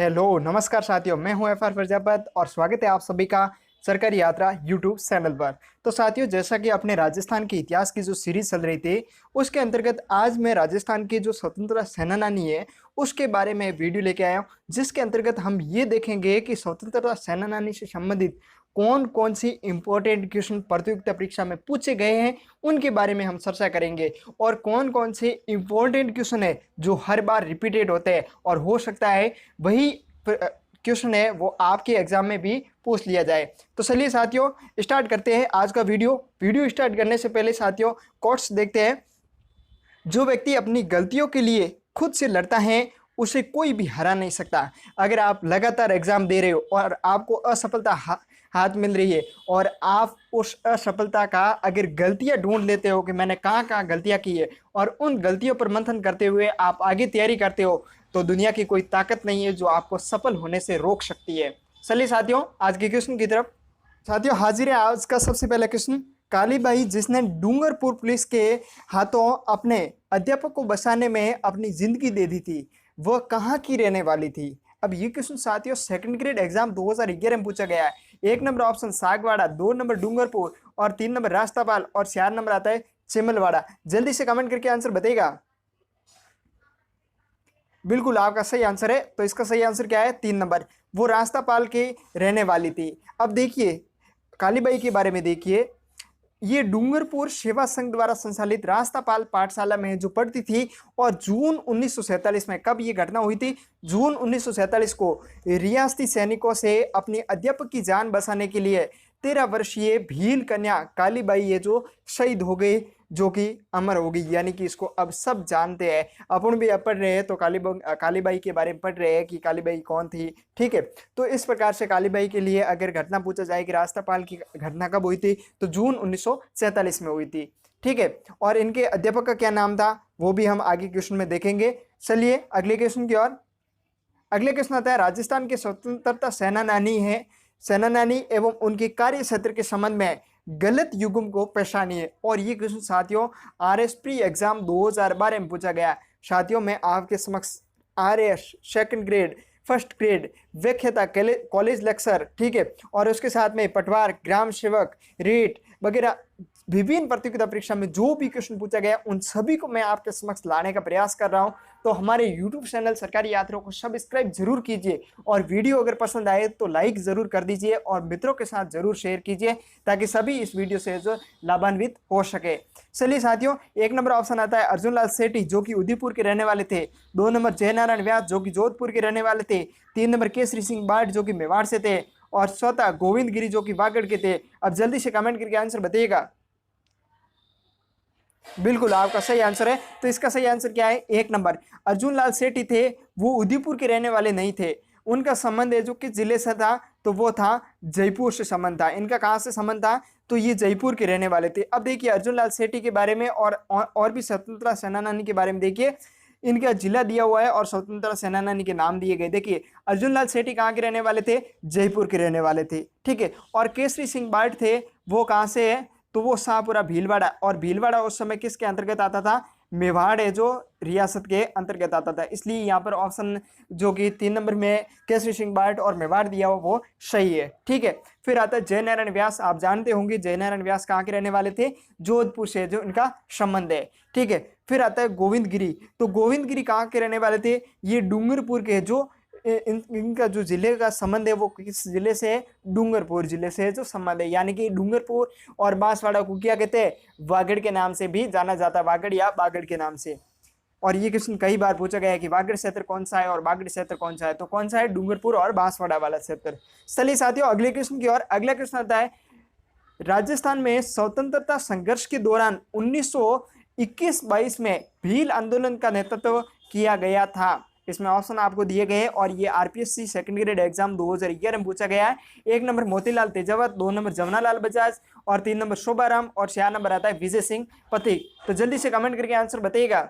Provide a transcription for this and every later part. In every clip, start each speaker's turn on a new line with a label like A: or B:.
A: Hello नमस्कार साथियों, मैं हूं एफआर प्रजापत और स्वागत है आप सभी का सरकारी यात्रा यूट्यूब चैनल पर। तो साथियों, जैसा कि अपने राजस्थान के इतिहास की जो सीरीज चल रही थी उसके अंतर्गत आज मैं राजस्थान के जो स्वतंत्रता सेनानी है उसके बारे में वीडियो लेके आया हूं, जिसके अंतर्गत हम ये देखेंगे कि स्वतंत्रता सेनानी से संबंधित कौन कौन सी इंपॉर्टेंट क्वेश्चन प्रतियोगिता परीक्षा में पूछे गए हैं उनके बारे में हम चर्चा करेंगे और कौन कौन से इंपॉर्टेंट क्वेश्चन है जो हर बार रिपीटेड होते हैं और हो सकता है वही क्वेश्चन है वो आपके एग्जाम में भी पूछ लिया जाए। तो चलिए साथियों, स्टार्ट करते हैं आज का वीडियो स्टार्ट करने से पहले साथियों कोट्स देखते हैं। जो व्यक्ति अपनी गलतियों के लिए खुद से लड़ता है उसे कोई भी हरा नहीं सकता। अगर आप लगातार एग्जाम दे रहे हो और आपको असफलता हाथ मिल रही है और आप उस असफलता का अगर गलतियां ढूंढ लेते हो कि मैंने कहाँ कहाँ गलतियां की है और उन गलतियों पर मंथन करते हुए आप आगे तैयारी करते हो तो दुनिया की कोई ताकत नहीं है जो आपको सफल होने से रोक सकती है। चलिए साथियों, आज के क्वेश्चन की तरफ। साथियों हाजिर है आज का सबसे पहला क्वेश्चन। कालीबाई जिसने डूंगरपुर पुलिस के हाथों अपने अध्यापक को बचाने में अपनी जिंदगी दे दी थी, वह कहाँ की रहने वाली थी? अब ये क्वेश्चन साथियों सेकंड ग्रेड एग्जाम 2011 में पूछा गया है। 1 number option Sagwara, 2 number Dungarpur और 3 नंबर रास्तापाल और 4 नंबर आता है चिमलवाड़ा। जल्दी से कमेंट करके आंसर बताइएगा। बिल्कुल आपका सही आंसर है। तो इसका सही आंसर क्या है? 3 नंबर, वो रास्तापाल के रहने वाली थी। अब देखिए कालीबाई के बारे में देखिए, ये डूंगरपुर सेवा संघ द्वारा संचालित रास्तापाल पाठशाला में जो पढ़ती थी और जून 1947 में, कब ये घटना हुई थी? जून 1947 को रियासती सैनिकों से अपनी अध्यापक की जान बचाने के लिए 13 वर्षीय भील कन्या कालीबाई ये जो शहीद हो गई, जो कि अमर हो गई, यानी कि इसको अब सब जानते हैं। अपन भी अब पढ़ रहे हैं तो कालीबाई के बारे में पढ़ रहे हैं कि कालीबाई कौन थी। ठीक है, तो इस प्रकार से कालीबाई के लिए अगर घटना पूछा जाए कि रास्तापाल की घटना कब हुई थी तो जून 1947 में हुई थी। ठीक है, और इनके अध्यापक का क्या नाम था वो भी हम आगे क्वेश्चन में देखेंगे। चलिए अगले क्वेश्चन की ओर। अगले क्वेश्चन आता है, राजस्थान के स्वतंत्रता सेनानी एवं उनके कार्य क्षेत्र के संबंध में गलत युग्म को पहचानिए। और ये क्वेश्चन साथियों आरएस प्री एग्जाम 2012 में पूछा गया। साथियों मैं आपके समक्ष RS second grade, first grade, व्याख्याता, कॉलेज लेक्चर, ठीक है, और उसके साथ में पटवार, ग्राम सेवक, रेट वगैरह विभिन्न प्रतियोगिता परीक्षा में जो भी क्वेश्चन पूछा गया उन सभी को मैं आपके समक्ष लाने का प्रयास कर रहा हूं। तो हमारे YouTube चैनल सरकारी यात्रियों को सब्सक्राइब जरूर कीजिए और वीडियो अगर पसंद आए तो लाइक जरूर कर दीजिए और मित्रों के साथ जरूर शेयर कीजिए ताकि सभी इस वीडियो से जो लाभान्वित हो सके। चलिए साथियों, 1 नंबर ऑप्शन आता है अर्जुन लाल सेठी जो कि उदयपुर के रहने वाले थे। 2 नंबर जयनारायण व्यास जो कि जोधपुर के रहने वाले थे। 3 नंबर केसरी सिंह बाट जो कि मेवाड़ से थे और चौथा गोविंद गिरी जो कि वागड़ के थे। अब जल्दी से कमेंट करके आंसर बताइएगा। बिल्कुल आपका सही आंसर है। तो इसका सही आंसर क्या है? 1 नंबर अर्जुन लाल सेठी थे, वो उदयपुर के रहने वाले नहीं थे। उनका संबंध है जो किस जिले से था तो वो था जयपुर से संबंध था। इनका कहाँ से संबंध था तो ये जयपुर के रहने वाले थे। अब देखिए अर्जुन लाल सेठी के बारे में और भी स्वतंत्रता सेनानी के बारे में देखिए, इनका जिला दिया हुआ है और स्वतंत्रता सेनानी के नाम दिए गए। देखिए अर्जुन लाल सेठी कहाँ के रहने वाले थे? जयपुर के रहने वाले थे। ठीक है, और केसरी सिंह बाट थे वो कहाँ से है तो वो शाहपुरा भीलवाड़ा, और भीलवाड़ा उस समय किसके अंतर्गत आता था? मेवाड़ है जो रियासत के अंतर्गत आता था। इसलिए यहाँ पर ऑप्शन जो कि 3 नंबर में केसरी सिंह बाट और मेवाड़ दिया हुआ वो सही है। ठीक है, फिर आता है जयनारायण व्यास। आप जानते होंगे जयनारायण व्यास कहाँ के रहने वाले थे? जोधपुर से जो इनका संबंध है। ठीक है, फिर आता है गोविंद गिरी। तो गोविंद गिरी कहाँ के रहने वाले थे? ये डूंगरपुर के, जो इनका जो जिले का संबंध है वो किस जिले से है? डूंगरपुर जिले से है जो संबंध है। यानी कि डूंगरपुर और बांसवाड़ा को क्या कहते हैं? वागड़ के नाम से भी जाना जाता है, वागड़ या बागड़ के नाम से। और ये क्वेश्चन कई बार पूछा गया है कि वागड़ क्षेत्र कौन सा है और बागड़ क्षेत्र कौन सा है, तो कौन सा है? डूंगरपुर और बांसवाड़ा वाला क्षेत्र। चलिए साथियों अगले क्वेश्चन की ओर। अगला क्वेश्चन आता है, राजस्थान में स्वतंत्रता संघर्ष के दौरान 1921-22 में भील आंदोलन का नेतृत्व किया गया था। इसमें ऑप्शन आपको दिए गए और ये आरपीएससी सेकंड ग्रेड एग्जाम 2011 में पूछा गया है। 1 नंबर मोतीलाल तेजावत, 2 नंबर जमनालाल बजाज और 3 नंबर शोभाराम और 4 नंबर आता है विजय सिंह पथिक। तो जल्दी से कमेंट करके आंसर बताइएगा।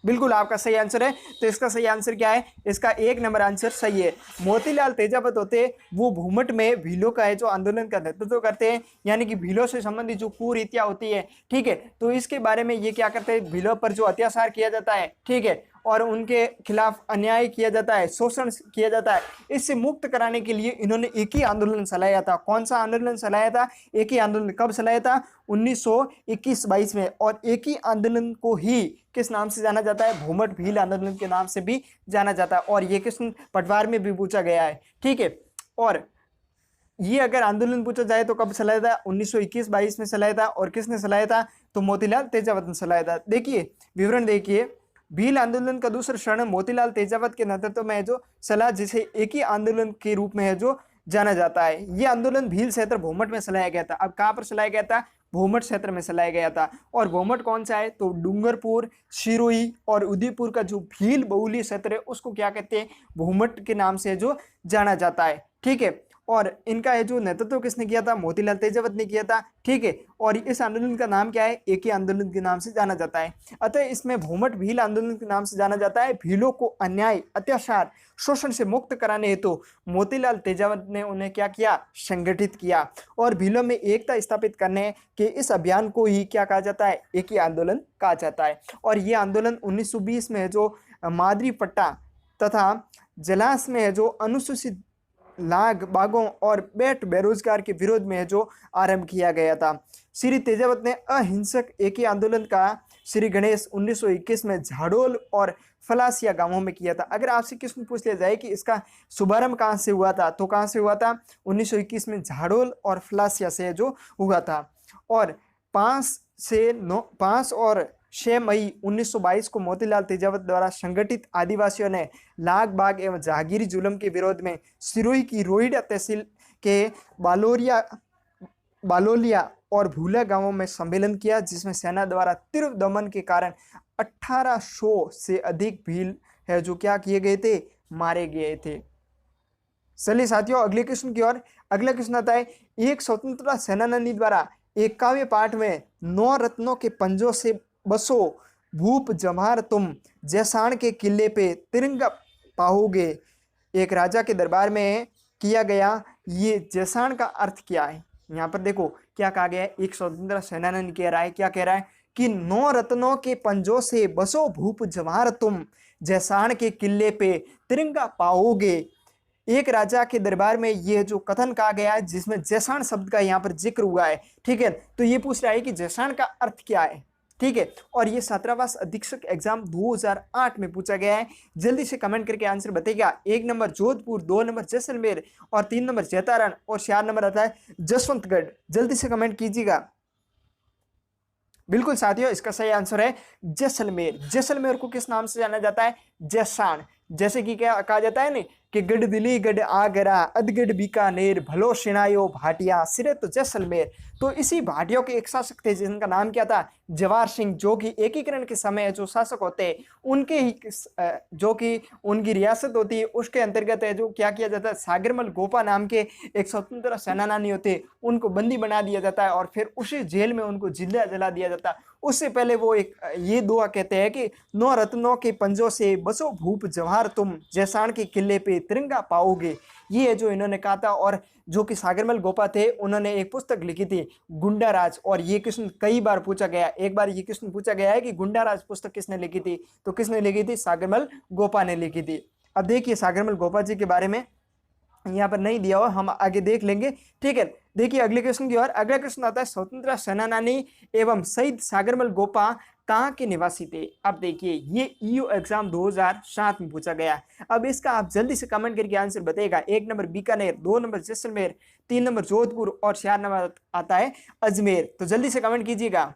A: बिल्कुल आपका सही आंसर है। तो इसका सही आंसर क्या है? इसका 1 नंबर आंसर सही है। मोतीलाल तेजावत होते वो भूमट में भीलों का है जो आंदोलन का नेतृत्व करते हैं, यानी कि भीलों से संबंधित जो कुरीतियां होती है, ठीक है, तो इसके बारे में ये क्या करते हैं? भीलों पर जो अत्याचार किया जाता है, ठीक है, और उनके खिलाफ अन्याय किया जाता है, शोषण किया जाता है, इससे मुक्त कराने के लिए इन्होंने एक ही आंदोलन चलाया था। कौन सा आंदोलन चलाया था? एक ही आंदोलन। कब चलाया था? 1921-22 में। और एक ही आंदोलन को ही किस नाम से जाना जाता है? भूमट भील आंदोलन के नाम से भी जाना जाता है। और ये किस पटवार में भी पूछा गया है, ठीक है। और ये अगर आंदोलन पूछा जाए तो कब चलाया था? 1921-22 में चलाया था। और किसने चलाया था? तो मोतीलाल तेजावत ने चलाया था। देखिए विवरण देखिए, भील आंदोलन का दूसरा चरण मोतीलाल तेजावत के नेतृत्व में है जो चला, जिसे एक ही आंदोलन के रूप में है जो जाना जाता है। ये आंदोलन भील क्षेत्र भूमट में चलाया गया था। अब कहाँ पर चलाया गया था? भूमट क्षेत्र में चलाया गया था। और भूमट कौन सा है? तो डूंगरपुर, सिरोही और उदयपुर का जो भील बहुली क्षेत्र है उसको क्या कहते हैं? भूमट के नाम से जो जाना जाता है, ठीक है। और इनका है जो नेतृत्व किसने किया था? मोतीलाल तेजावत ने किया था, ठीक है। और इस आंदोलन का नाम क्या है? एक ही आंदोलन के नाम से जाना जाता है। अतः इसमें भूमट भील आंदोलन के नाम से जाना जाता है। भीलों को अन्याय, अत्याचार, शोषण से मुक्त कराने हेतु मोतीलाल तेजावत ने उन्हें क्या किया? संगठित किया। और भीलों में एकता स्थापित करने के इस अभियान को ही क्या कहा जाता है? एक ही आंदोलन कहा जाता है। और ये आंदोलन 1920 में है जो मादरी पट्टा तथा जलास में है जो अनुसूचित लाग बागों और बेट बेरोजगार के विरोध में है जो आरंभ किया गया था। श्री तेजावत ने अहिंसक एक ही आंदोलन का श्री गणेश 1921 में झाड़ोल और फलासिया गांवों में किया था। अगर आपसे किसी पूछ लिया जाए कि इसका शुभारंभ कहाँ से हुआ था, तो कहाँ से हुआ था? 1921 में झाड़ोल और फलासिया से जो हुआ था। और 5 और 6 मई 1922 को मोतीलाल तेजावत द्वारा संगठित आदिवासियों ने लाग बाग एवं जहागीरी जुल्म के विरोध में सिरोही की रोहिड़ा तहसील के बालोलिया और भूला गांवों में सम्मेलन किया, जिसमें सेना द्वारा तीव्र दमन के कारण 1800 से अधिक भील है जो क्या किए गए थे? मारे गए थे। चलिए साथियों अगले क्वेश्चन की ओर। अगला क्वेश्चन आता है, एक स्वतंत्रता सेनानी द्वारा एक काव्य पाठ में 9 रत्नों के पंजों से बसो भूप जमार तुम जैसाण के किले पे तिरंगा पाओगे, एक राजा के दरबार में किया गया। ये जैसाण का अर्थ क्या है? यहाँ पर देखो क्या कहा गया है। एक स्वतंत्रता सेनानी कह रहा है, क्या कह रहा है? कि 9 रत्नों के पंजों से बसो भूप जमार तुम जैसाण के किले पे तिरंगा पाओगे। एक राजा के दरबार में ये जो कथन कहा गया है जिसमें जैसाण शब्द का यहाँ पर जिक्र हुआ है, ठीक है। तो ये पूछ रहा है कि जैसाण का अर्थ क्या है, ठीक है। और ये छात्रावास अधीक्षक एग्जाम 2008 में पूछा गया है। जल्दी से कमेंट करके आंसर बताइएगा। 1 नंबर जोधपुर, 2 नंबर जैसलमेर और 3 नंबर जैतारण और 4 नंबर आता है जसवंतगढ़। जल्दी से कमेंट कीजिएगा। बिल्कुल साथियों इसका सही आंसर है जैसलमेर। जैसलमेर को किस नाम से जाना जाता है? जैसाण। जैसे कि क्या कहा जाता है ना कि गढ़ दिल्ली गढ़ आगरा अधगढ़ बीकानेर भलो सिनायो भाटिया सिरे तो जैसलमेर। तो इसी भाटियों के एक शासक थे जिनका नाम क्या था? जवाहर सिंह, जो कि एकीकरण के समय जो शासक होते हैं उनके ही जो कि उनकी रियासत होती है उसके अंतर्गत है जो क्या किया जाता है? सागरमल गोपा नाम के एक स्वतंत्र सेनानी होते उनको बंदी बना दिया जाता है और फिर उसी जेल में उनको जिंदा जला दिया जाता है। उससे पहले वो एक ये दुआ कहते हैं कि 9 रत्नों के पंजों से बसो भूप जवाहर तुम जैसाण के किले पे तिरंगा पाओगे, ये है जो इन्होंने कहा था। और जो कि सागरमल गोपा थे उन्होंने एक पुस्तक लिखी थी गुंडा राज। और ये क्वेश्चन कई बार पूछा गया। एक बार ये क्वेश्चन पूछा गया है कि गुंडा राज पुस्तक किसने लिखी थी? तो किसने लिखी थी? सागरमल गोपा ने लिखी थी। अब देखिए सागरमल गोपा जी के बारे में यहाँ पर नहीं दिया हुआ, हम आगे देख लेंगे, ठीक है। देखिए अगले क्वेश्चन की ओर। अगला क्वेश्चन आता है स्वतंत्रता सेनानी एवं शहीद सागरमल गोपा कहाँ के निवासी थे? अब देखिए ये ईयू एग्जाम 2007 में पूछा गया। अब इसका आप जल्दी से कमेंट करके आंसर बताइएगा। 1 number Bikaner, 2 number Jaisalmer, 3 number Jodhpur और 4 नंबर आता है अजमेर। तो जल्दी से कमेंट कीजिएगा।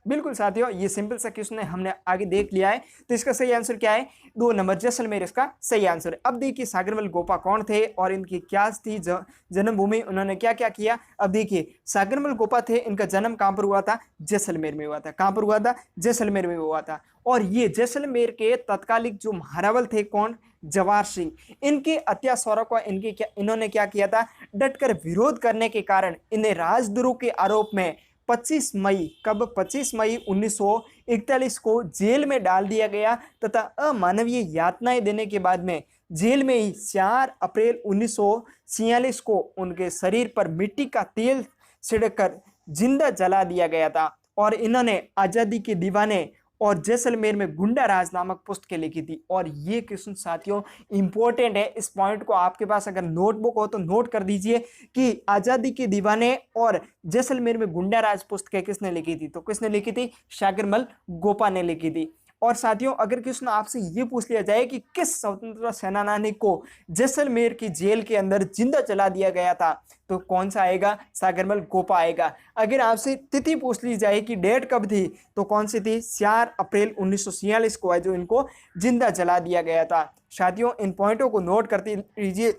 A: बिल्कुल साथियों ये सिंपल सा क्वेश्चन है, हमने आगे देख लिया है। तो इसका सही आंसर क्या है? 2 नंबर जैसलमेर इसका सही आंसर है। अब देखिए सागरमल गोपा कौन थे और इनकी क्या थी जन्मभूमि, उन्होंने क्या क्या किया। अब देखिए सागरमल गोपा थे, इनका जन्म कहाँ पर हुआ था? जैसलमेर में हुआ था। कहाँ पर हुआ था? जैसलमेर में हुआ था। और ये जैसलमेर के तत्कालिक जो महारावल थे कौन? जवाहर सिंह। इनके अत्याचारों का इन्होंने क्या किया था? डटकर विरोध करने के कारण इन्हें राजद्रोह के आरोप में 25 मई 1941 को जेल में डाल दिया गया तथा अमानवीय यातनाएं देने के बाद में जेल में ही 4 अप्रैल 1946 को उनके शरीर पर मिट्टी का तेल छिड़ककर जिंदा जला दिया गया था। और इन्होंने आजादी के दीवाने और जैसलमेर में गुंडा राज नामक पुस्तकें लिखी थी। और ये क्वेश्चन साथियों इंपॉर्टेंट है, इस पॉइंट को आपके पास अगर नोटबुक हो तो नोट कर दीजिए कि आजादी के दीवाने और जैसलमेर में गुंडा राज पुस्तकें किसने लिखी थी, तो किसने लिखी थी, शागिरमल गोपा ने लिखी थी। और साथियों अगर क्वेश्चन आपसे ये पूछ लिया जाए कि किस स्वतंत्रता सेनानी को जैसलमेर की जेल के अंदर जिंदा जला दिया गया था, तो कौन सा आएगा, शागिरमल गोपा आएगा। अगर आपसे तिथि पूछ ली जाए कि डेट कब थी, तो कौन सी थी, 4 अप्रैल 1946 को है जो इनको जिंदा जला दिया गया था। साथियों इन पॉइंटों को नोट करते लीजिए,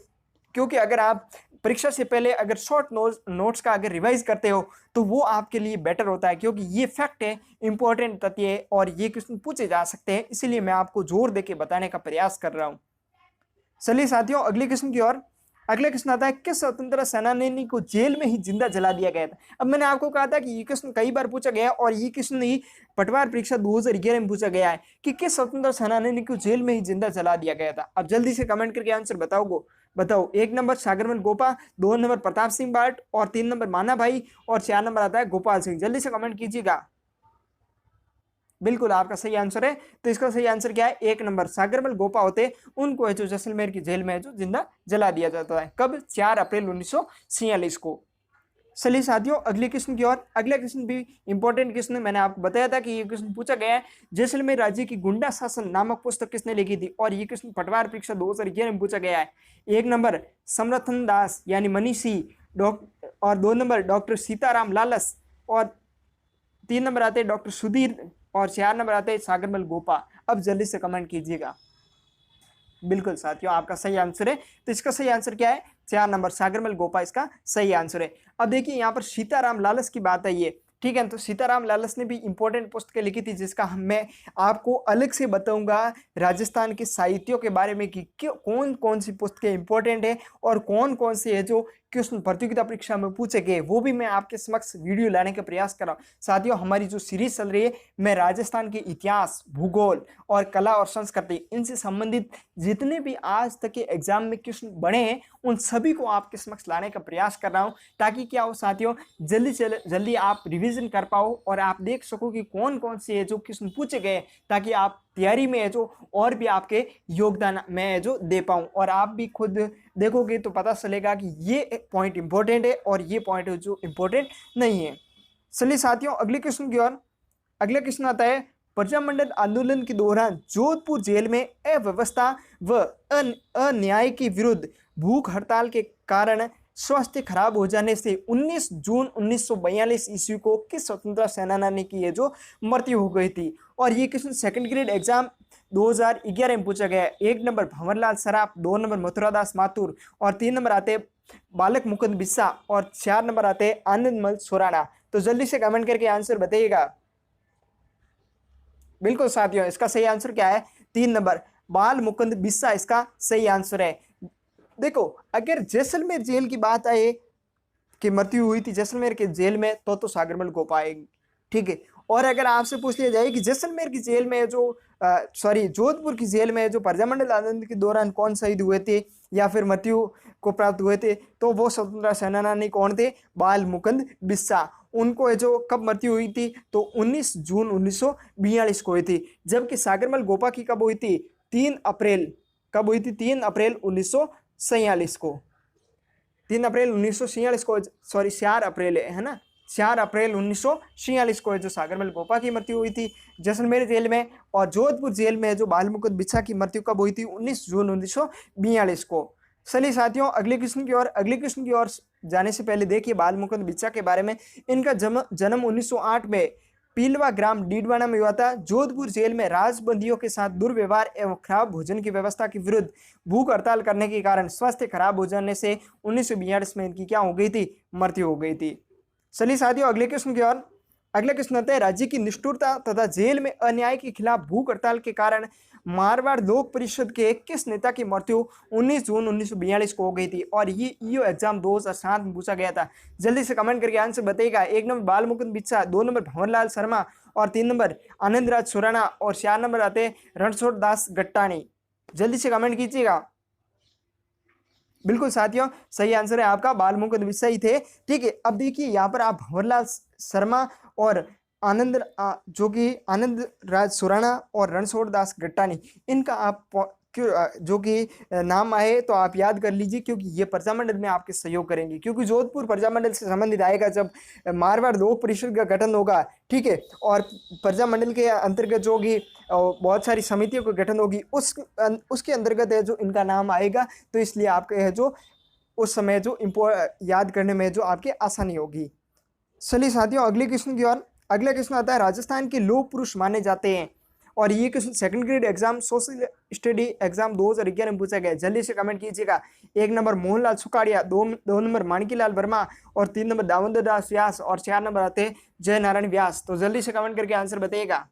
A: क्योंकि अगर आप परीक्षा से पहले अगर शॉर्ट नोट्स का अगर रिवाइज करते हो तो वो आपके लिए बेटर होता है, क्योंकि ये फैक्ट है, इंपॉर्टेंट तथ्य है और ये क्वेश्चन पूछे जा सकते हैं, इसीलिए मैं आपको जोर देके बताने का प्रयास कर रहा हूं। चलिए साथियों अगले क्वेश्चन की ओर। अगला क्वेश्चन आता है किस स्वतंत्रता सेनानी को जेल में ही जिंदा जला दिया गया था। अब मैंने आपको कहा था कि ये क्वेश्चन कई बार पूछा गया है और ये क्वेश्चन ही पटवार परीक्षा 2011 में पूछा गया है कि किस स्वतंत्रता सेनानी को जेल में ही जिंदा जला दिया गया था। अब जल्दी से कमेंट करके आंसर बताओ। 1 नंबर शागिरमल गोपा, 2 नंबर प्रताप सिंह बाट और 3 नंबर माना भाई और 4 नंबर आता है गोपाल सिंह। जल्दी से कमेंट कीजिएगा। बिल्कुल आपका सही आंसर है, तो इसका सही आंसर क्या है, 1 नंबर शागिरमल गोपा होते उनको है जो जैसलमेर की जेल में है जो जिंदा जला दिया जाता है। कब, 4 अप्रैल 1946 को। चलिए साथियों अगले क्वेश्चन की ओर। अगला क्वेश्चन भी इंपॉर्टेंट क्वेश्चन है, मैंने आपको बताया था कि ये क्वेश्चन पूछा गया है, जैसलमेर राज्य की गुंडा शासन नामक पुस्तक किसने लिखी थी, और ये क्वेश्चन पटवार परीक्षा 2011 में पूछा गया है। 1 नंबर समरथन दास यानी मनीषी और 2 नंबर डॉक्टर सीताराम लालस और 3 नंबर आते हैं डॉक्टर सुधीर और 4 नंबर आते हैं शागिरमल गोपा। अब जल्दी से कमेंट कीजिएगा। बिल्कुल साथियों आपका सही आंसर है, तो इसका सही आंसर क्या है, 4 नंबर शागिरमल गोपा इसका सही आंसर है। अब देखिए यहाँ पर सीताराम लालस की बात है ये, ठीक है, तो सीताराम लालस ने भी इंपॉर्टेंट पुस्तकें लिखी थी, जिसका मैं आपको अलग से बताऊंगा राजस्थान के साहित्यों के बारे में कि कौन कौन सी पुस्तकें इंपॉर्टेंट है और कौन कौन से है जो क्वेश्चन प्रतियोगिता परीक्षा में पूछे गए, वो भी मैं आपके समक्ष वीडियो लाने का प्रयास कर रहा हूँ। साथियों हमारी जो सीरीज चल रही है, मैं राजस्थान के इतिहास, भूगोल और कला और संस्कृति इनसे संबंधित जितने भी आज तक के एग्जाम में क्वेश्चन बने हैं उन सभी को आपके समक्ष लाने का प्रयास कर रहा हूँ, ताकि क्या हो साथियों, जल्दी आप रिवीजन कर पाओ और आप देख सको कि कौन कौन से है जो क्वेश्चन पूछे गए, ताकि आप तैयारी में है जो और भी आपके योगदान मैं जो दे पाऊं, और आप भी खुद देखोगे तो पता चलेगा कि ये पॉइंट इंपॉर्टेंट है और ये पॉइंट जो इंपॉर्टेंट नहीं है। चलिए साथियों अगले क्वेश्चन की ओर। अगला क्वेश्चन आता है, प्रजामंडल आंदोलन के दौरान जोधपुर जेल में अव्यवस्था व अन्याय के विरुद्ध भूख हड़ताल के कारण स्वास्थ्य खराब हो जाने से 19 जून 1942 ईस्वी को किस स्वतंत्रता सेनानी की है जो मृत्यु हो गई थी। और ये क्वेश्चन सेकंड ग्रेड एग्जाम 2011 में पूछा गया है। 1 नंबर भंवरलाल सराफ, 2 नंबर मथुरादास माथुर और 3 नंबर आते बालक मुकुंद बिस्सा और 4 नंबर आते आनंदमल सोराना। तो जल्दी से कमेंट करके आंसर बताइएगा। बिल्कुल साथियों इसका सही आंसर क्या है, 3 नंबर बाल मुकुंद बिस्सा इसका सही आंसर है। देखो अगर जैसलमेर जेल की बात आए कि मृत्यु हुई थी जैसलमेर के जेल में, तो शागिरमल गोपा आएगी, ठीक है। और अगर आपसे पूछ लिया जाए कि जैसलमेर की जेल में जो जोधपुर की जेल में जो प्रजामंडल आंदोलन के दौरान कौन शहीद हुए थे या फिर मृत्यु को प्राप्त हुए थे, तो वो स्वतंत्रता सेनानी कौन थे, बाल मुकुंद बिस्सा। उनको जो कब मृत्यु हुई थी, तो 19 जून 1942 को हुई थी। जबकि शागिरमल गोपा की कब हुई थी, 3 अप्रैल, कब हुई थी, 3 अप्रैल 1946 को, 3 अप्रैल 1946 को, सॉरी 4 अप्रैल है ना, 4 अप्रैल 1946 को है जो शागिरमल गोपा की मृत्यु हुई थी जैसलमेर जेल में। और जोधपुर जेल में जो बाल मुकुंद बिस्सा की मृत्यु कब हुई थी, 19 जून 1942 को। चलिए साथियों अगले क्वेश्चन की ओर। अगले क्वेश्चन की ओर जाने से पहले देखिए बाल मुकुंद बिस्सा के बारे में। इनका जन्म 1908 में पीलवा ग्राम डीडवाना में हुआ था। जोधपुर जेल में राजबंदियों के साथ दुर्व्यवहार एवं खराब भोजन की व्यवस्था के विरुद्ध भूख हड़ताल करने के कारण स्वास्थ्य खराब हो जाने से 1942 में इनकी क्या हो गई थी, मृत्यु हो गई थी। चलिए साथियों अगले क्वेश्चन की ओर। अगला क्वेश्चन आता है, राज्य की निष्ठुरता तथा जेल में अन्याय के खिलाफ भूख हड़ताल के कारण मारवाड़ लोक परिषद के किस नेता की मृत्यु 19 जून 1942 को हो गई थी। और ये ईओ एग्जाम 2007 में पूछा गया था। जल्दी से कमेंट करके आंसर बताइएगा। 1 नंबर बाल मुकुंद बिस्सा, 2 नंबर भंवरलाल शर्मा और 3 नंबर आनंदराज सुराना और 4 नंबर आते हैं रणछोड़ दास गट्टानी। जल्दी से कमेंट कीजिएगा। बिल्कुल साथियों सही आंसर है आपका, बाल मुकुंद बिस्सा ही थे, ठीक है। अब देखिए यहाँ पर आप भंवरलाल शर्मा और जो कि आनंद राज सुराणा और रणछोड़ दास गट्टानी, इनका आप जो कि नाम आए तो आप याद कर लीजिए, क्योंकि ये प्रजामंडल में आपके सहयोग करेंगे। क्योंकि जोधपुर प्रजामंडल से संबंधित आएगा जब मारवाड़ लोक परिषद का गठन होगा, ठीक है, और प्रजामंडल के अंतर्गत जो कि बहुत सारी समितियों का गठन होगी, उसके अंतर्गत है जो इनका नाम आएगा। तो इसलिए आपके है जो उस समय जो याद करने में जो आपकी आसानी होगी। चलिए साथियों, अगले क्वेश्चन की ओर। अगला क्वेश्चन आता है, राजस्थान के लोक पुरुष माने जाते हैं, और ये question second grade exam social study exam 2011 में पूछा गया। जल्दी से कमेंट कीजिएगा। 1 नंबर मोहनलाल सुखाड़िया, 2 नंबर माणिकीलाल वर्मा, और 3 नंबर दामोदर दास व्यास, और 4 नंबर आते हैं जय नारायण व्यास। तो जल्दी से कमेंट करके आंसर बताइएगा।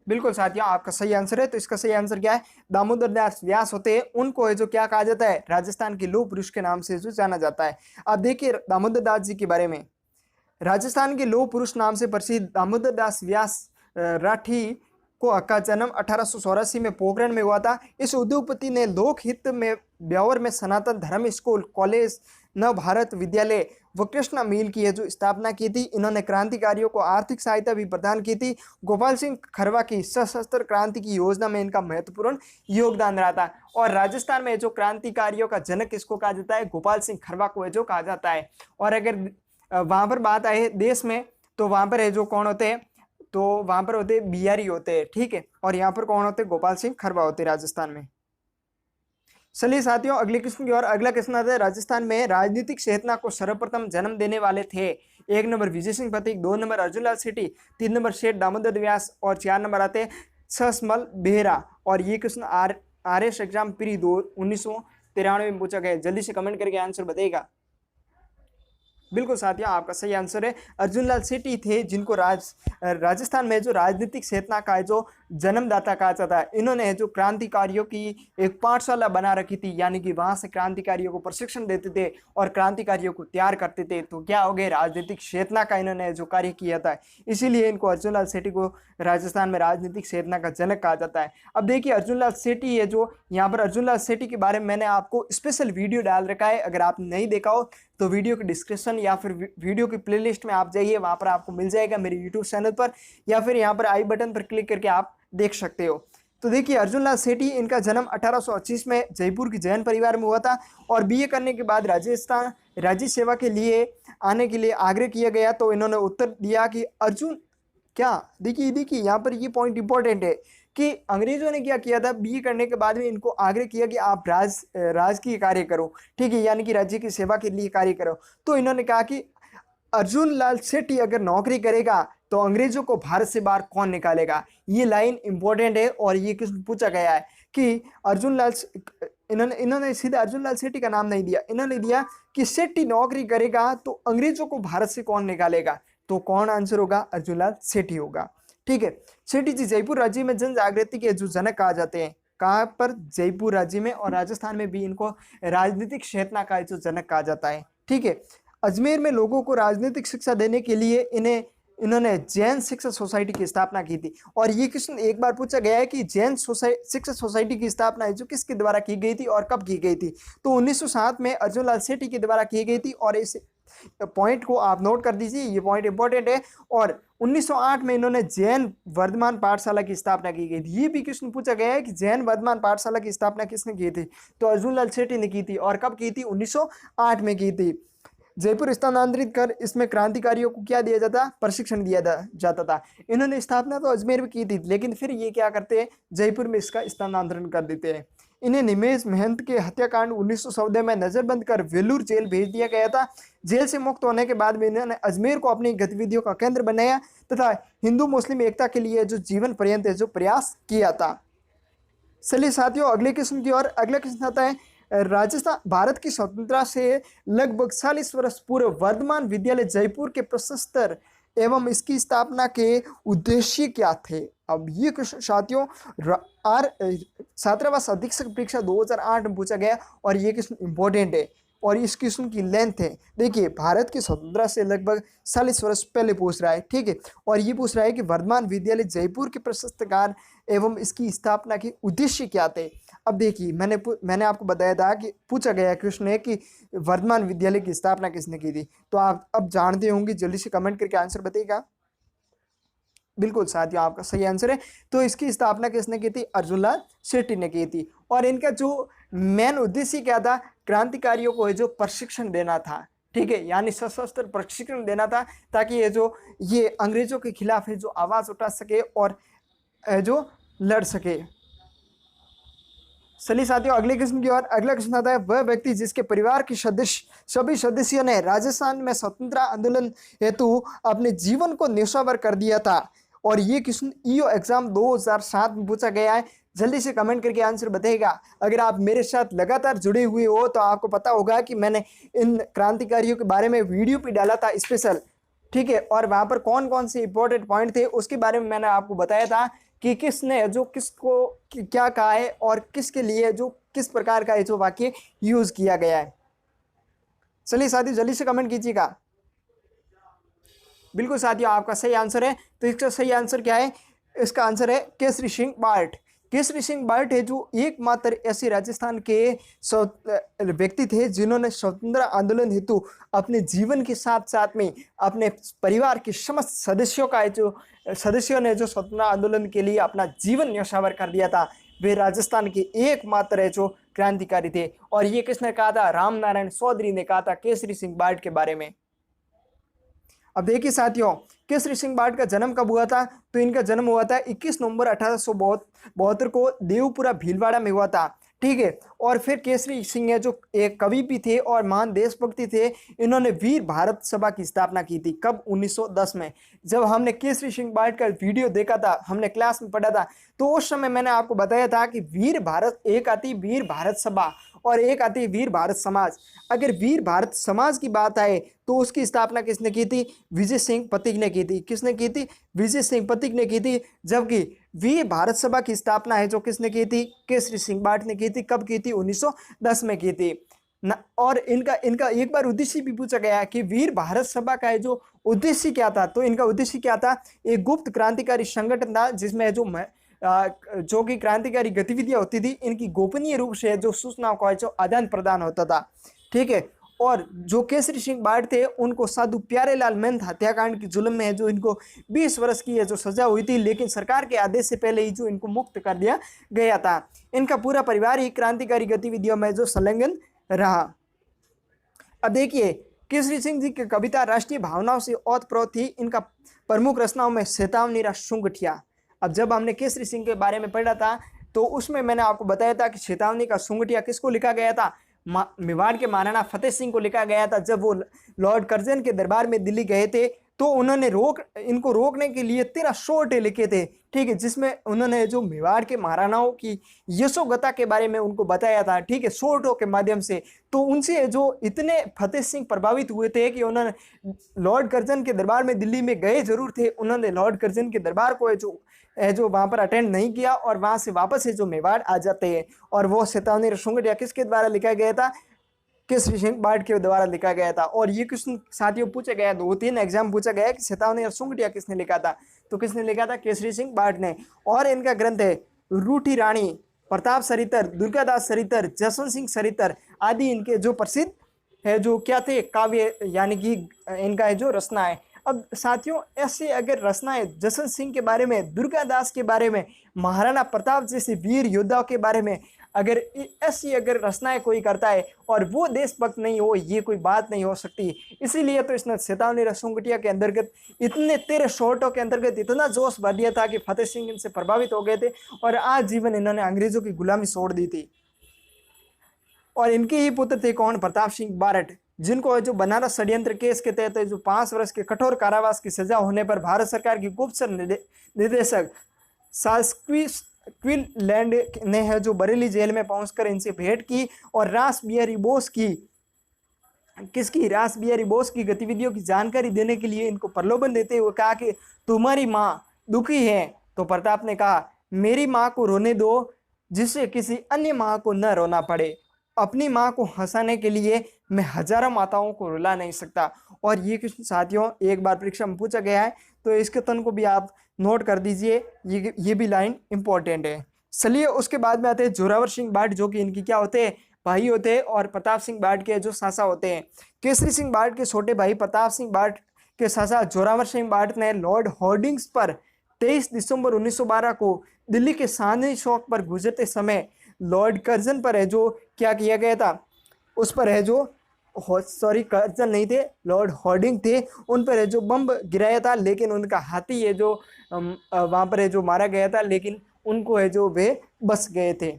A: बिल्कुल साथियों, आपका सही आंसर है। तो इसका सही आंसर क्या है? दामोदर दास व्यास होते हैं, उनको है जो क्या कहा जाता है? राजस्थान के लौह पुरुष के नाम से जो जाना जाता है। अब देखिए दामोदर दास जी के बारे में। राजस्थान के लौह पुरुष नाम से प्रसिद्ध दामोदर दास व्यास राठी का जन्म 1884 में पोखरण में हुआ था। इस उद्योगपति ने लोकहित में ब्यावर में सनातन धर्म स्कूल, कॉलेज, नव भारत विद्यालय व कृष्णा मिल की है जो स्थापना की थी। इन्होंने क्रांतिकारियों को आर्थिक सहायता भी प्रदान की थी। गोपाल सिंह खरवा की सशस्त्र क्रांति की योजना में इनका महत्वपूर्ण योगदान रहा था। और राजस्थान में जो क्रांतिकारियों का जनक किसको कहा जाता है? गोपाल सिंह खरवा को है जो कहा जाता है। और अगर वहां पर बात आए देश में, तो वहां पर है जो कौन होते हैं? तो वहां पर होते बिहारी होते हैं, ठीक है, और यहाँ पर कौन होते? गोपाल सिंह खरवा होते राजस्थान में। चलिए साथियों, अगले क्वेश्चन की ओर। अगला क्वेश्चन आता है, राजस्थान में राजनीतिक चेतना को सर्वप्रथम जन्म देने वाले थे। 1 नंबर विजय सिंह पथिक, 2 नंबर अर्जुनलाल सेठी, 3 नंबर शेठ दामोदर व्यास, और 4 नंबर आते हैं ससमल बेहरा। और ये क्वेश्चन RS एग्जाम प्री 1993 में पूछा गया। जल्दी से कमेंट करके आंसर बताइएगा। बिल्कुल साथियों, आपका सही आंसर है। अर्जुनलाल सेठी थे जिनको राजस्थान में जो राजनीतिक चेतना का जो जन्मदाता कहा जाता है। इन्होंने जो क्रांतिकारियों की एक पाठशाला बना रखी थी, यानी कि वहां से क्रांतिकारियों को प्रशिक्षण देते थे और क्रांतिकारियों को तैयार करते थे। तो क्या हो गए? राजनीतिक चेतना का इन्होंने जो कार्य किया था, इसीलिए इनको अर्जुनलाल सेठी को राजस्थान में राजनीतिक चेतना का जनक कहा जाता है। अब देखिए अर्जुनलाल सेठी है जो यहाँ पर, अर्जुनलाल सेठी के बारे में मैंने आपको स्पेशल वीडियो डाल रखा है। अगर आपने नहीं देखा हो तो वीडियो के डिस्क्रिप्शन या फिर वीडियो की प्लेलिस्ट में आप जाइए, वहां पर आपको मिल जाएगा मेरे यूट्यूब चैनल पर, या फिर यहाँ पर आई बटन पर क्लिक करके आप देख सकते हो। तो देखिए अर्जुनलाल सेठी, इनका जन्म 1825 में जयपुर की जैन परिवार में हुआ था। और बीए करने के बाद राजस्थान राज्य सेवा के लिए आने के लिए आग्रह किया गया। तो इन्होंने उत्तर दिया कि अर्जुन क्या, देखिए यहाँ पर ये पॉइंट इंपॉर्टेंट है कि अंग्रेजों ने क्या किया था, बीए करने के बाद में इनको आग्रह किया कि आप राजकीय कार्य करो, ठीक है, यानी कि राज्य की सेवा के लिए कार्य करो। तो इन्होंने कहा कि अर्जुनलाल सेठी अगर नौकरी करेगा तो अंग्रेजों को भारत से बाहर कौन निकालेगा। ये लाइन इंपॉर्टेंट है और ये क्वेश्चन पूछा गया है कि इन्होंने सीधा अर्जुनलाल सेठी का नाम नहीं दिया, इन्होंने दिया कि सेठी नौकरी करेगा तो अंग्रेजों को भारत से कौन निकालेगा। तो कौन आंसर होगा? अर्जुनलाल सेठी होगा, ठीक है। सेठी जी जयपुर राज्य में जन जागृति के जो जनक कहा जाते हैं। कहाँ पर? जयपुर राज्य में, और राजस्थान में भी इनको राजनीतिक चेतना का जो जनक कहा जाता है, ठीक है। अजमेर में लोगों को राजनीतिक शिक्षा देने के लिए इन्होंने जैन शिक्षा सोसाइटी की स्थापना की थी। और ये क्वेश्चन एक बार पूछा गया है कि जैन शिक्षा सोसाइटी की स्थापना है जो किसके द्वारा की गई थी और कब की गई थी। तो 1907 में अर्जुनलाल सेठी के द्वारा की गई थी। और इस पॉइंट को आप नोट कर दीजिए, ये पॉइंट इंपॉर्टेंट है। और 1908 में इन्होंने जैन वर्धमान पाठशाला की स्थापना की गई थी। ये भी क्वेश्चन पूछा गया है कि जैन वर्धमान पाठशाला की स्थापना किसने की थी। तो अर्जुनलाल सेठी ने की थी। और कब की थी? 1908 में की थी। जयपुर स्थानांतरित कर इसमें क्रांतिकारियों को क्या दिया जाता? प्रशिक्षण दिया जाता था। इन्होंने स्थापना तो अजमेर में की थी, लेकिन फिर ये क्या करते हैं? जयपुर में इसका स्थानांतरण कर देते हैं। इन्हें निमेश महंत के हत्याकांड 1914 में नजरबंद कर वेलूर जेल भेज दिया गया था। जेल से मुक्त होने के बाद में इन्होंने अजमेर को अपनी गतिविधियों का केंद्र बनाया तथा हिंदू मुस्लिम एकता के लिए जो जीवन पर्यंत जो प्रयास किया था। चलिए साथियों, अगले क्वेश्चन की ओर। अगला क्वेश्चन आता है, राजस्थान भारत की स्वतंत्रता से लगभग 40 वर्ष पूर्व वर्धमान विद्यालय जयपुर के प्रशस्तर एवं इसकी स्थापना के उद्देश्य क्या थे। अब ये क्वेश्चन साथियों छात्रावास अधीक्षक परीक्षा 2008 में पूछा गया और ये क्वेश्चन इंपॉर्टेंट है और इस क्वेश्चन की लेंथ है। देखिए भारत की स्वतंत्रता से लगभग 40 वर्ष पहले पूछ रहा है, ठीक है, और ये पूछ रहा है कि वर्धमान विद्यालय जयपुर के प्रशस्तकार एवं इसकी स्थापना के उद्देश्य क्या थे। अब देखिए मैंने आपको बताया था कि पूछा गया क्वेश्चन है कि वर्धमान विद्यालय की स्थापना किसने की थी, तो आप अब जानते होंगे, जल्दी से कमेंट करके आंसर बताइएगा। बिल्कुल साथियों, आपका सही आंसर है। तो इसकी स्थापना किसने की थी? अर्जुनलाल शेट्टी ने की थी। और इनका जो मेन उद्देश्य क्या था? क्रांतिकारियों को जो प्रशिक्षण देना था, ठीक है, यानी सशस्त्र प्रशिक्षण देना था, ताकि ये अंग्रेजों के खिलाफ है जो आवाज उठा सके और जो लड़ सके। चलिए साथियों, अगले क्वेश्चन की ओर। अगला क्वेश्चन आता है, वह व्यक्ति जिसके परिवार के सभी सदस्यों ने राजस्थान में स्वतंत्रता आंदोलन हेतु अपने जीवन को न्यौछावर कर दिया था। और ये क्वेश्चन ईओ एग्जाम 2007 में पूछा गया है। जल्दी से कमेंट करके आंसर बताइएगा। अगर आप मेरे साथ लगातार जुड़े हुए हो तो आपको पता होगा कि मैंने इन क्रांतिकारियों के बारे में वीडियो भी डाला था स्पेशल, ठीक है, और वहां पर कौन कौन से इंपॉर्टेंट पॉइंट थे उसके बारे में मैंने आपको बताया था कि किसने जो किसको क्या कहा है और किसके लिए जो किस प्रकार का जो वाक्य यूज किया गया है। चलिए साथियों, जल्दी से कमेंट कीजिएगा। बिल्कुल साथियों, आपका सही आंसर है। तो इसका सही आंसर क्या है? इसका आंसर है केसरी सिंह बार्ट। केसरी सिंह बार्ट है जो एकमात्र ऐसे राजस्थान के व्यक्ति थे जिन्होंने स्वतंत्रता आंदोलन हेतु अपने जीवन के साथ साथ में अपने परिवार के समस्त सदस्यों ने जो स्वतंत्रता आंदोलन के लिए अपना जीवन न्यौछावर कर दिया था। वे राजस्थान के एकमात्र है जो क्रांतिकारी थे। और ये किसने कहा था? रामनारायण चौधरी ने कहा था केसरी सिंह बार्ट के बारे में। अब देखिए साथियों, केसरी सिंह बार्ट का जन्म कब हुआ था? तो इनका जन्म हुआ था 21 नवंबर 1872 को देवपुरा भीलवाड़ा में हुआ था, ठीक है। और फिर केसरी सिंह है जो एक कवि भी थे और महान देशभक्ति थे। इन्होंने वीर भारत सभा की स्थापना की थी। कब? 1910 में। जब हमने केसरी सिंह बार्ट का वीडियो देखा था, हमने क्लास में पढ़ा था, तो उस समय मैंने आपको बताया था कि एक आती वीर भारत सभा और एक आती वीर भारत समाज। अगर वीर भारत समाज की बात आए तो उसकी स्थापना किसने की थी? विजय सिंह पथिक ने की थी। किसने की थी? विजय सिंह पथिक ने की थी। जबकि वीर भारत सभा की स्थापना है जो किसने की थी? केसरी सिंह बार्ट ने की थी। कब की थी? 1910 में की थी और इनका एक बार उद्देश्य भी पूछा गया कि वीर भारत सभा का जो उद्देश्य क्या था? तो इनका उद्देश्य क्या था? एक गुप्त क्रांतिकारी संगठन था जिसमें जो कि क्रांतिकारी गतिविधियां होती थी, इनकी गोपनीय रूप से जो सूचनाओं का जो आदान प्रदान होता था, ठीक है। और जो केसरी सिंह बार्ट थे उनको साधु प्यारेलाल मेहंद हत्याकांड की जुल्म में है जो इनको 20 वर्ष की है जो सजा हुई थी, लेकिन सरकार के आदेश से पहले ही जो इनको मुक्त कर दिया गया था। इनका पूरा परिवार ही क्रांतिकारी गतिविधियों में जो संलग्न रहा। अब देखिए, केसरी सिंह जी की कविता राष्ट्रीय भावनाओं से ओतप्रोत थी। इनका प्रमुख रचनाओं में चेतावनी रा सुंगठिया। अब जब हमने केसरी सिंह के बारे में पढ़ा था तो उसमें मैंने आपको बताया था कि चेतावनी का सुंगठिया किसको लिखा गया था? मेवाड़ के महाराणा फतेह सिंह को लिखा गया था। जब वो लॉर्ड कर्जन के दरबार में दिल्ली गए थे तो उन्होंने इनको रोकने के लिए 13 शोर्टे लिखे थे, ठीक है, जिसमें उन्होंने जो मेवाड़ के महाराणाओं की यशोगता के बारे में उनको बताया था, ठीक है, शोर्टों के माध्यम से। तो उनसे जो इतने फतेह सिंह प्रभावित हुए थे कि उन्होंने लॉर्ड कर्जन के दरबार में दिल्ली में गए जरूर थे, उन्होंने लॉर्ड कर्जन के दरबार को जो वहां पर अटेंड नहीं किया और वहां से वापस जो मेवाड़ आ जाते हैं। और वो चेतावनी रा सुंगठिया किसके द्वारा लिखा गया था? केसरी सिंह बार्ट के द्वारा लिखा गया था। और ये क्वेश्चन साथियों पूछा गया, 2-3 एग्जाम पूछा गया कि चेतावनी रा सुंगठिया किसने लिखा था? तो किसने लिखा था? केसरी सिंह बार्ट ने। और इनका ग्रंथ है रूठी रानी, प्रताप सरितर, दुर्गादास सरितर, जसवंत सिंह सरितर आदि इनके जो प्रसिद्ध है जो क्या थे? काव्य, यानी कि इनका है जो रचना है। अब साथियों, ऐसे अगर रचनाएं जसवंत सिंह के बारे में, दुर्गादास के बारे में, महाराणा प्रताप जैसे वीर योद्धाओं के बारे में अगर ऐसी रचनाएं कोई करता है और वो देशभक्त नहीं हो, ये कोई बात नहीं हो सकती। इसीलिए तो इसने चेतावनी रा सुंगठिया के अंतर्गत इतने 13 शोर्टों के अंतर्गत इतना जोश भर दिया था कि फतेह सिंह इनसे प्रभावित हो गए थे और आज जीवन इन्होंने अंग्रेजों की गुलामी छोड़ दी थी। और इनके ही पुत्र थे कौन? प्रताप सिंह बारट, जिनको जो बनारस षड्यंत्र केस के तहत जो 5 वर्ष के कठोर कारावास की सजा होने पर भारत सरकार की गुप्तचर निदेशक क्विनलैंड ने है जो बरेली जेल में पहुंचकर इनसे भेंट की और रास बिहारी बोस की गतिविधियों की जानकारी देने के लिए इनको प्रलोभन देते हुए कहा कि तुम्हारी माँ दुखी है। तो प्रताप ने कहा, मेरी माँ को रोने दो जिससे किसी अन्य माँ को न रोना पड़े। अपनी माँ को हंसाने के लिए मैं हजारों माताओं को रुला नहीं सकता। और ये क्वेश्चन साथियों एक बार परीक्षा में पूछा गया है, तो इसके तन को भी आप नोट कर दीजिए, ये भी लाइन इंपॉर्टेंट है। चलिए उसके बाद में आते हैं जोरावर सिंह भाट, जो कि इनकी क्या होते हैं, भाई होते हैं, और प्रताप सिंह भाट के जो सासा होते हैं। केसरी सिंह भाट के छोटे भाई प्रताप सिंह भाट के सासा जोरावर सिंह भाट ने लॉर्ड होर्डिंग्स पर 23 दिसंबर 1912 को दिल्ली के चांदनी चौक पर गुजरते समय लॉर्ड कर्जन पर है जो क्या किया गया था, उस पर है जो सॉरी कर्जन नहीं थे, लॉर्ड होर्डिंग थे, उन पर है जो बम गिराया था, लेकिन उनका हाथी है जो वहाँ पर है जो मारा गया था, लेकिन उनको है जो वे बच गए थे।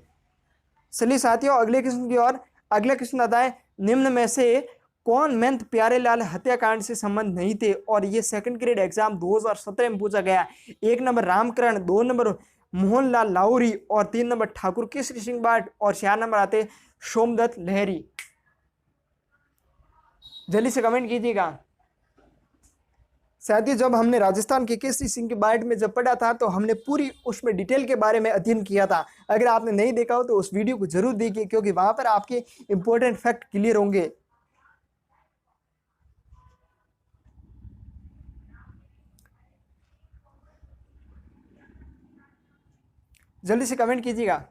A: चलिए साथियों अगले क्वेश्चन की ओर। अगला क्वेश्चन आता है, निम्न में से कौन महंत प्यारेलाल हत्याकांड से संबंध नहीं थे, और ये सेकंड ग्रेड एग्जाम 2017 में पूछा गया। 1 नंबर रामकरण, 2 नंबर मोहनलाल लाहौरी, और 3 नंबर ठाकुर केसरी सिंह भाट, और 4 नंबर आते सोमदत्त लहरी। जल्दी से कमेंट कीजिएगा। साथियों जब हमने राजस्थान के केसरी सिंह के बारे में जब पढ़ा था तो हमने पूरी उसमें डिटेल के बारे में अध्ययन किया था। अगर आपने नहीं देखा हो तो उस वीडियो को जरूर देखिए, क्योंकि वहां पर आपके इंपॉर्टेंट फैक्ट क्लियर होंगे। जल्दी से कमेंट कीजिएगा।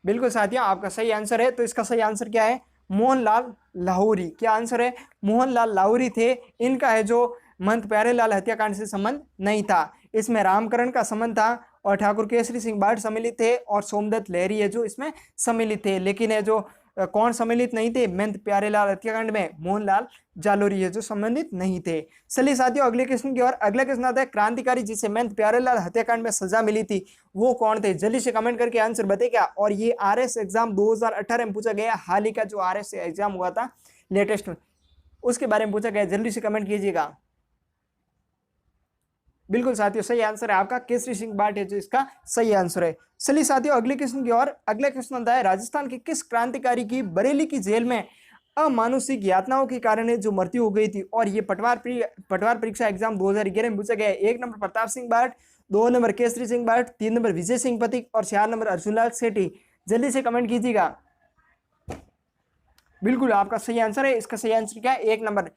A: बिल्कुल साथियों आपका सही आंसर है। तो इसका सही आंसर क्या है, मोहनलाल लाहौरी। क्या आंसर है, मोहनलाल लाहौरी थे। इनका है जो महंत प्यारेलाल हत्याकांड से संबंध नहीं था। इसमें रामकरण का संबंध था, और ठाकुर केसरी सिंह भाट सम्मिलित थे, और सोमदत्त लहरी है जो इसमें सम्मिलित थे। लेकिन है जो कौन सम्मिलित नहीं थे महंत प्यारेलाल हत्याकांड में, मोहनलाल जालोरी है जो संबंधित नहीं थे। चलिए साथियों अगले क्वेश्चन की ओर। अगला क्वेश्चन आता है, क्रांतिकारी जिसे महंत प्यारेलाल हत्याकांड में सजा मिली थी वो कौन थे। जल्दी से कमेंट करके आंसर बताइएगा। और ये आरएस एग्जाम 2018 में पूछा गया, हाल ही का जो आरएस एग्जाम हुआ था लेटेस्ट में, उसके बारे में पूछा गया। जल्दी से कमेंट कीजिएगा। बिल्कुल साथियों सही आंसर है आपका, केसरी सिंह भाट है जो इसका सही आंसर है। चलिए साथियों अगले क्वेश्चन की ओर। अगला क्वेश्चन आता है, राजस्थान के किस क्रांतिकारी की बरेली की जेल में अमानुषिक यातनाओं के कारण जो मृत्यु हो गई थी, और ये पटवार परीक्षा एग्जाम 2011 में पूछा गया है। 1 नंबर प्रताप सिंह भाट, 2 नंबर केसरी सिंह भाट, 3 नंबर विजय सिंह पथिक, और 4 नंबर अर्जुनलाल सेठी। जल्दी से कमेंट कीजिएगा। बिल्कुल आपका सही आंसर है। इसका सही आंसर क्या है, 1 नंबर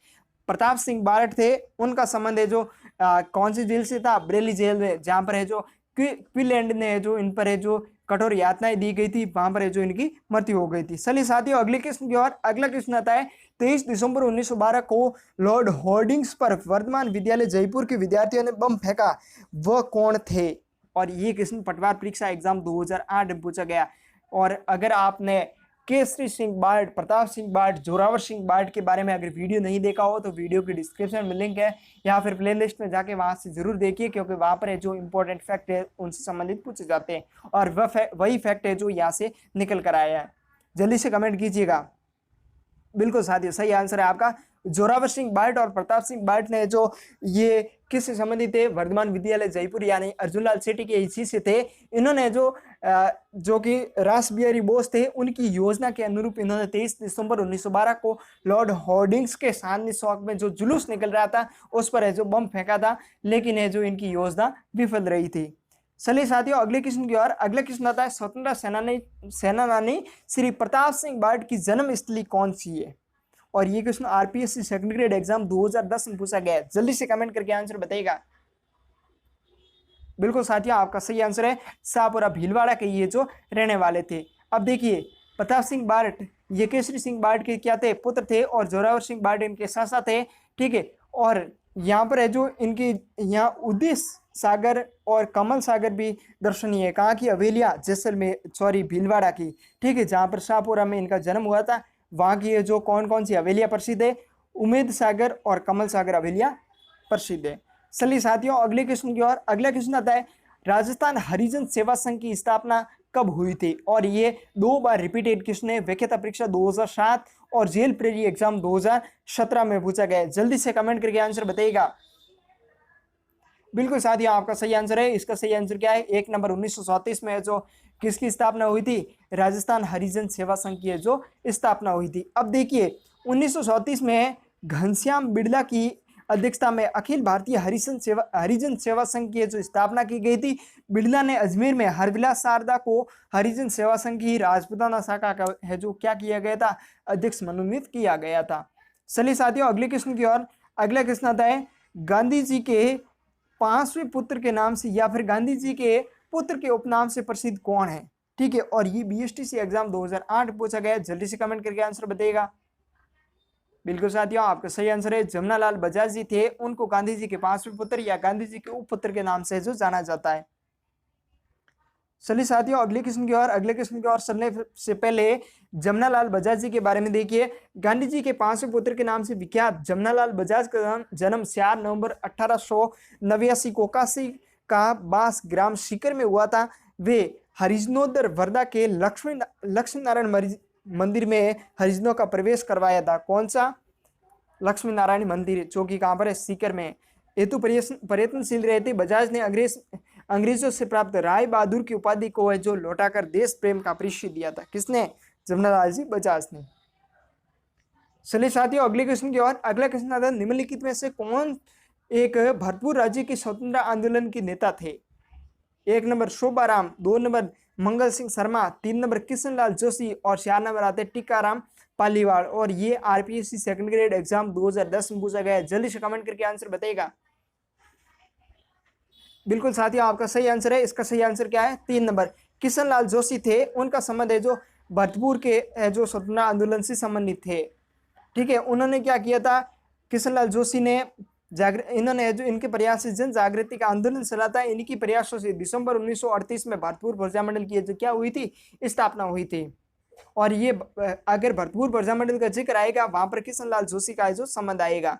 A: प्रताप सिंह बारट थे। उनका संबंध है जो कौन सी जेल से था, बरेली जेल में, जहां पर है जो क्वीनलैंड ने जो इन पर है जो कठोर यातनाएं दी गई थी, वहां पर है जो इनकी मृत्यु हो गई थी। चलिए साथियों अगले क्वेश्चन की ओर। अगला क्वेश्चन आता है, 23 दिसंबर 1912 को लॉर्ड होर्डिंग्स पर वर्धमान विद्यालय जयपुर के विद्यार्थियों ने बम फेंका, वह कौन थे। और ये क्वेश्चन पटवार परीक्षा एग्जाम 2008 में पूछा गया। और अगर आपने केसरी सिंह भाट, प्रताप सिंह भाट, जोरावर सिंह भाट के बारे में अगर वीडियो नहीं देखा हो तो वीडियो की डिस्क्रिप्शन में लिंक है, या फिर प्लेलिस्ट में जाके वहां से जरूर देखिए, क्योंकि वहां पर है जो इंपॉर्टेंट फैक्ट है उनसे संबंधित पूछे जाते हैं, और वही फैक्ट है जो यहाँ से निकल कर आया है। जल्दी से कमेंट कीजिएगा। बिल्कुल साथियों सही आंसर है आपका, जोरावर सिंह भाट और प्रताप सिंह भाट ने जो ये किससे संबंधित थे, वर्धमान विद्यालय जयपुर यानी अर्जुनलाल सेठी के इसी से थे। इन्होंने जो कि रास बिहारी बोस थे, उनकी योजना के अनुरूप इन्होंने 23 दिसंबर 1912 को लॉर्ड होर्डिंग्स के चांदनी चौक में जो जुलूस निकल रहा था उस पर है जो बम फेंका था, लेकिन है जो इनकी योजना विफल रही थी। चलिए साथियों अगले क्वेश्चन की ओर। अगला क्वेश्चन आता है, स्वतंत्रता सेनानी श्री प्रताप सिंह भाट की जन्म स्थली कौन सी है। और ये question RPSC second grade exam 2010 में पूछा गया है। जल्दी से कमेंट करके आंसर बताइएगा। बिल्कुल साथियों आपका सही आंसर है, शाहपुरा भीलवाड़ा के ये जो रहने वाले थे। अब देखिए प्रताप सिंह भाट ये केसरी सिंह भाट के क्या थे, पुत्र थे, और जोरावर सिंह भाट इनके सासा थे। ठीक है, और यहाँ पर है जो इनकी यहाँ उद्देश्य सागर और कमल सागर भी दर्शनीय है। कहाँ की, हवेलियाँ जैसलमेर भीलवाड़ा की। ठीक है, जहाँ पर शाहपुरा में इनका जन्म हुआ था, वहाँ की जो कौन कौन सी हवेलियाँ प्रसिद्ध है, उमेद सागर और कमल सागर हवेलियाँ प्रसिद्ध है। चलिए साथियों अगले क्वेश्चन की ओर। अगला क्वेश्चन आता है, राजस्थान हरिजन सेवा संघ की स्थापना कब हुई थी। और ये 2 बार रिपीटेड क्वेश्चन है, व्यख्यता परीक्षा 2007 और जेल प्रेरी एग्जाम 2017 में पूछा गया है। जल्दी से कमेंट करके आंसर बताइएगा। बिल्कुल साथियों आपका सही आंसर है। इसका सही आंसर क्या है, 1 नंबर 1934 में जो किसकी स्थापना हुई थी, राजस्थान हरिजन सेवा संघ की जो स्थापना हुई थी। अब देखिए 1934 में घनश्याम बिड़ला की अध्यक्षता में अखिल भारतीय हरिजन सेवा संघ की जो स्थापना की गई थी। बिड़ला ने अजमेर में हरविलास शारदा को हरिजन सेवा संघ की राजपुताना शाखा का है जो क्या किया गया था, अध्यक्ष मनोनीत किया गया था। चलिए साथियों अगले क्वेश्चन की ओर। अगला क्वेश्चन आता है, गांधी जी के पांचवें पुत्र के नाम से या फिर गांधी जी के पुत्र के उपनाम से प्रसिद्ध कौन है? ठीक है, और ये बीएसटीसी एग्जाम 2008 पूछा गया है। जल्दी से कमेंट करके आंसर बताइएगा। बिल्कुल साथियों, आपका सही आंसर है जमनालाल बजाज जी थे। उनको गांधी जी के पांचवें पुत्र या गांधी जी के उपपुत्र के नाम से जो जाना जाता है। चलिए साथियों, अगले क्वेश्चन की ओर चलने से पहले जमनालाल बजाज जी के बारे में देखिए। गांधी जी के पांचवें पुत्र के नाम से विख्यात जमनालाल बजाज का जन्म 4 नवंबर 1889 कोकासी का बास ग्राम सीकर में हुआ था। वे हरिजनोदर वर्धा के लक्ष्मी नारायण मंदिर में हरिजनों का प्रवेश करवाया था। कौन सा? लक्ष्मी नारायण मंदिर, जो कि कहाँ पर है? सीकर में। हेतु प्रयत्नशील रहते बजाज ने अंग्रेजों से प्राप्त राय बहादुर की उपाधि को है जो लौटाकर देश प्रेम का परिचय दिया था। किसने? जमनालाल जी बजाज ने। चलिए साथियों, अगले क्वेश्चन की ओर। अगला क्वेश्चन आता है, निम्नलिखित में से कौन एक भरतपुर राज्य के स्वतंत्रता आंदोलन के नेता थे? 1 number Shobharam, 2 number Mangal Singh Sharma, 3 number Kishanlal Joshi और 4 नंबर आते टीकाराम पालीवाल। और ये आरपीएससी सेकंड ग्रेड एग्जाम 2010 में पूछा गया है। जल्दी से कमेंट करके आंसर बताइएगा। बिल्कुल साथियों, आपका सही आंसर है। इसका सही आंसर क्या है? 3 नंबर किशनलाल जोशी थे। उनका संबंध है जो भरतपुर के जो स्वतंत्रता आंदोलन से संबंधित थे। ठीक है, उन्होंने क्या किया था? किशनलाल जोशी ने इन्होंने जो इनके प्रयास से जन जागृति का आंदोलन चला था। इन्हीं के प्रयासों से दिसंबर 1938 में भरतपुर प्रजामंडल की जो क्या हुई थी? स्थापना हुई थी। और ये अगर भरतपुर प्रजामंडल का जिक्र आएगा, वहां पर किशनलाल जोशी का जो संबंध आएगा।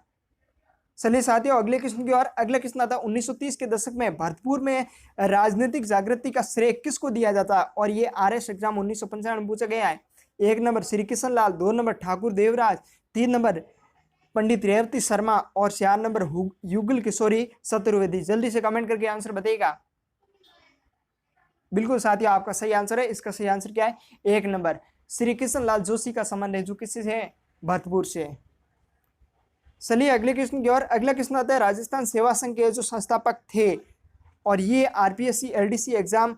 A: चलिए साथियों, अगले क्वेश्चन की ओर। अगला क्वेश्चन आता है, 1930 के दशक में भरतपुर में राजनीतिक जागृति का श्रेय किसको दिया जाता है? और ये आरएस एग्जाम 1995 में पूछा गया है। 1 number Shri Kishan Lal, 2 number Thakur Devraj, 3 number पंडित रेवती शर्मा और 4 नंबर युगल किशोरी चतुर्वेदी। जल्दी से कमेंट करके आंसर बताइएगा। बिल्कुल साथियों, आपका सही आंसर है। इसका सही आंसर क्या है? 1 नंबर श्री किशन लाल जोशी का संबंध है जो किससे है? भरतपुर से। चलिए अगले क्वेश्चन की ओर। अगला क्वेश्चन आता है, राजस्थान सेवा संघ के जो संस्थापक थे और ये आरपीएससी एलडीसी एग्जाम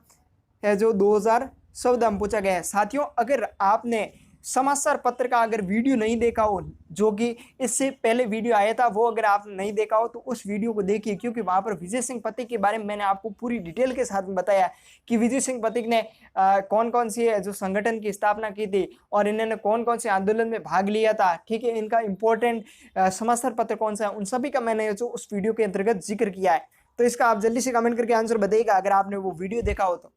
A: है जो 2014 में पूछा गया है। साथियों, अगर आपने समाचार पत्र का अगर वीडियो नहीं देखा हो, जो कि इससे पहले वीडियो आया था, वो अगर आपने नहीं देखा हो तो उस वीडियो को देखिए, क्योंकि वहां पर विजय सिंह पथिक के बारे में मैंने आपको पूरी डिटेल के साथ में बताया कि विजय सिंह पथिक ने कौन कौन सी जो संगठन की स्थापना की थी और इन्होंने कौन कौन से आंदोलन में भाग लिया था। ठीक है, इनका इंपॉर्टेंट समाचार पत्र कौन सा है, उन सभी का मैंने जो उस वीडियो के अंतर्गत जिक्र किया है। तो इसका आप जल्दी से कमेंट करके आंसर बताइएगा अगर आपने वो वीडियो देखा हो तो।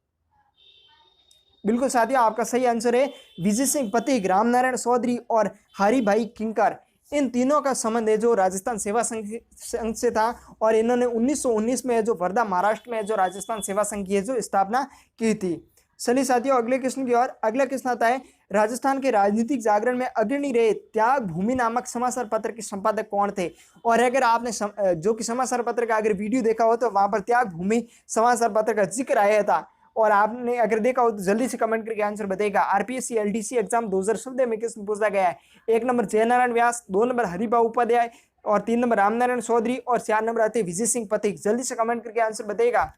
A: बिल्कुल साथियों, आपका सही आंसर है विजय सिंह पथिक, रामनारायण चौधरी और हरि भाई किंकर। इन तीनों का संबंध है जो राजस्थान सेवा संघ से था और इन्होंने 1919 में जो वर्धा महाराष्ट्र में जो राजस्थान सेवा संघ की जो स्थापना की थी। चलिए साथियों, अगले क्वेश्चन की ओर। अगला क्वेश्चन आता है, राजस्थान के राजनीतिक जागरण में अग्रणी रहे त्याग भूमि नामक समाचार पत्र के संपादक कौन थे? और अगर आपने जो कि समाचार पत्र का अगर वीडियो देखा हो तो वहां पर त्याग भूमि समाचार पत्र का जिक्र आया था और आपने अगर देखा हो तो जल्दी से कमेंट करके आंसर बताइएगा। आरपीएससी एलडीसी एग्जाम 2014 में किसने पूछा गया है? 1 नंबर जयनारायण व्यास, 2 नंबर हरिभाऊ उपाध्याय और 3 नंबर रामनारायण चौधरी और 4 नंबर आते विजय सिंह पथिक। जल्दी से कमेंट करके आंसर बताइएगा।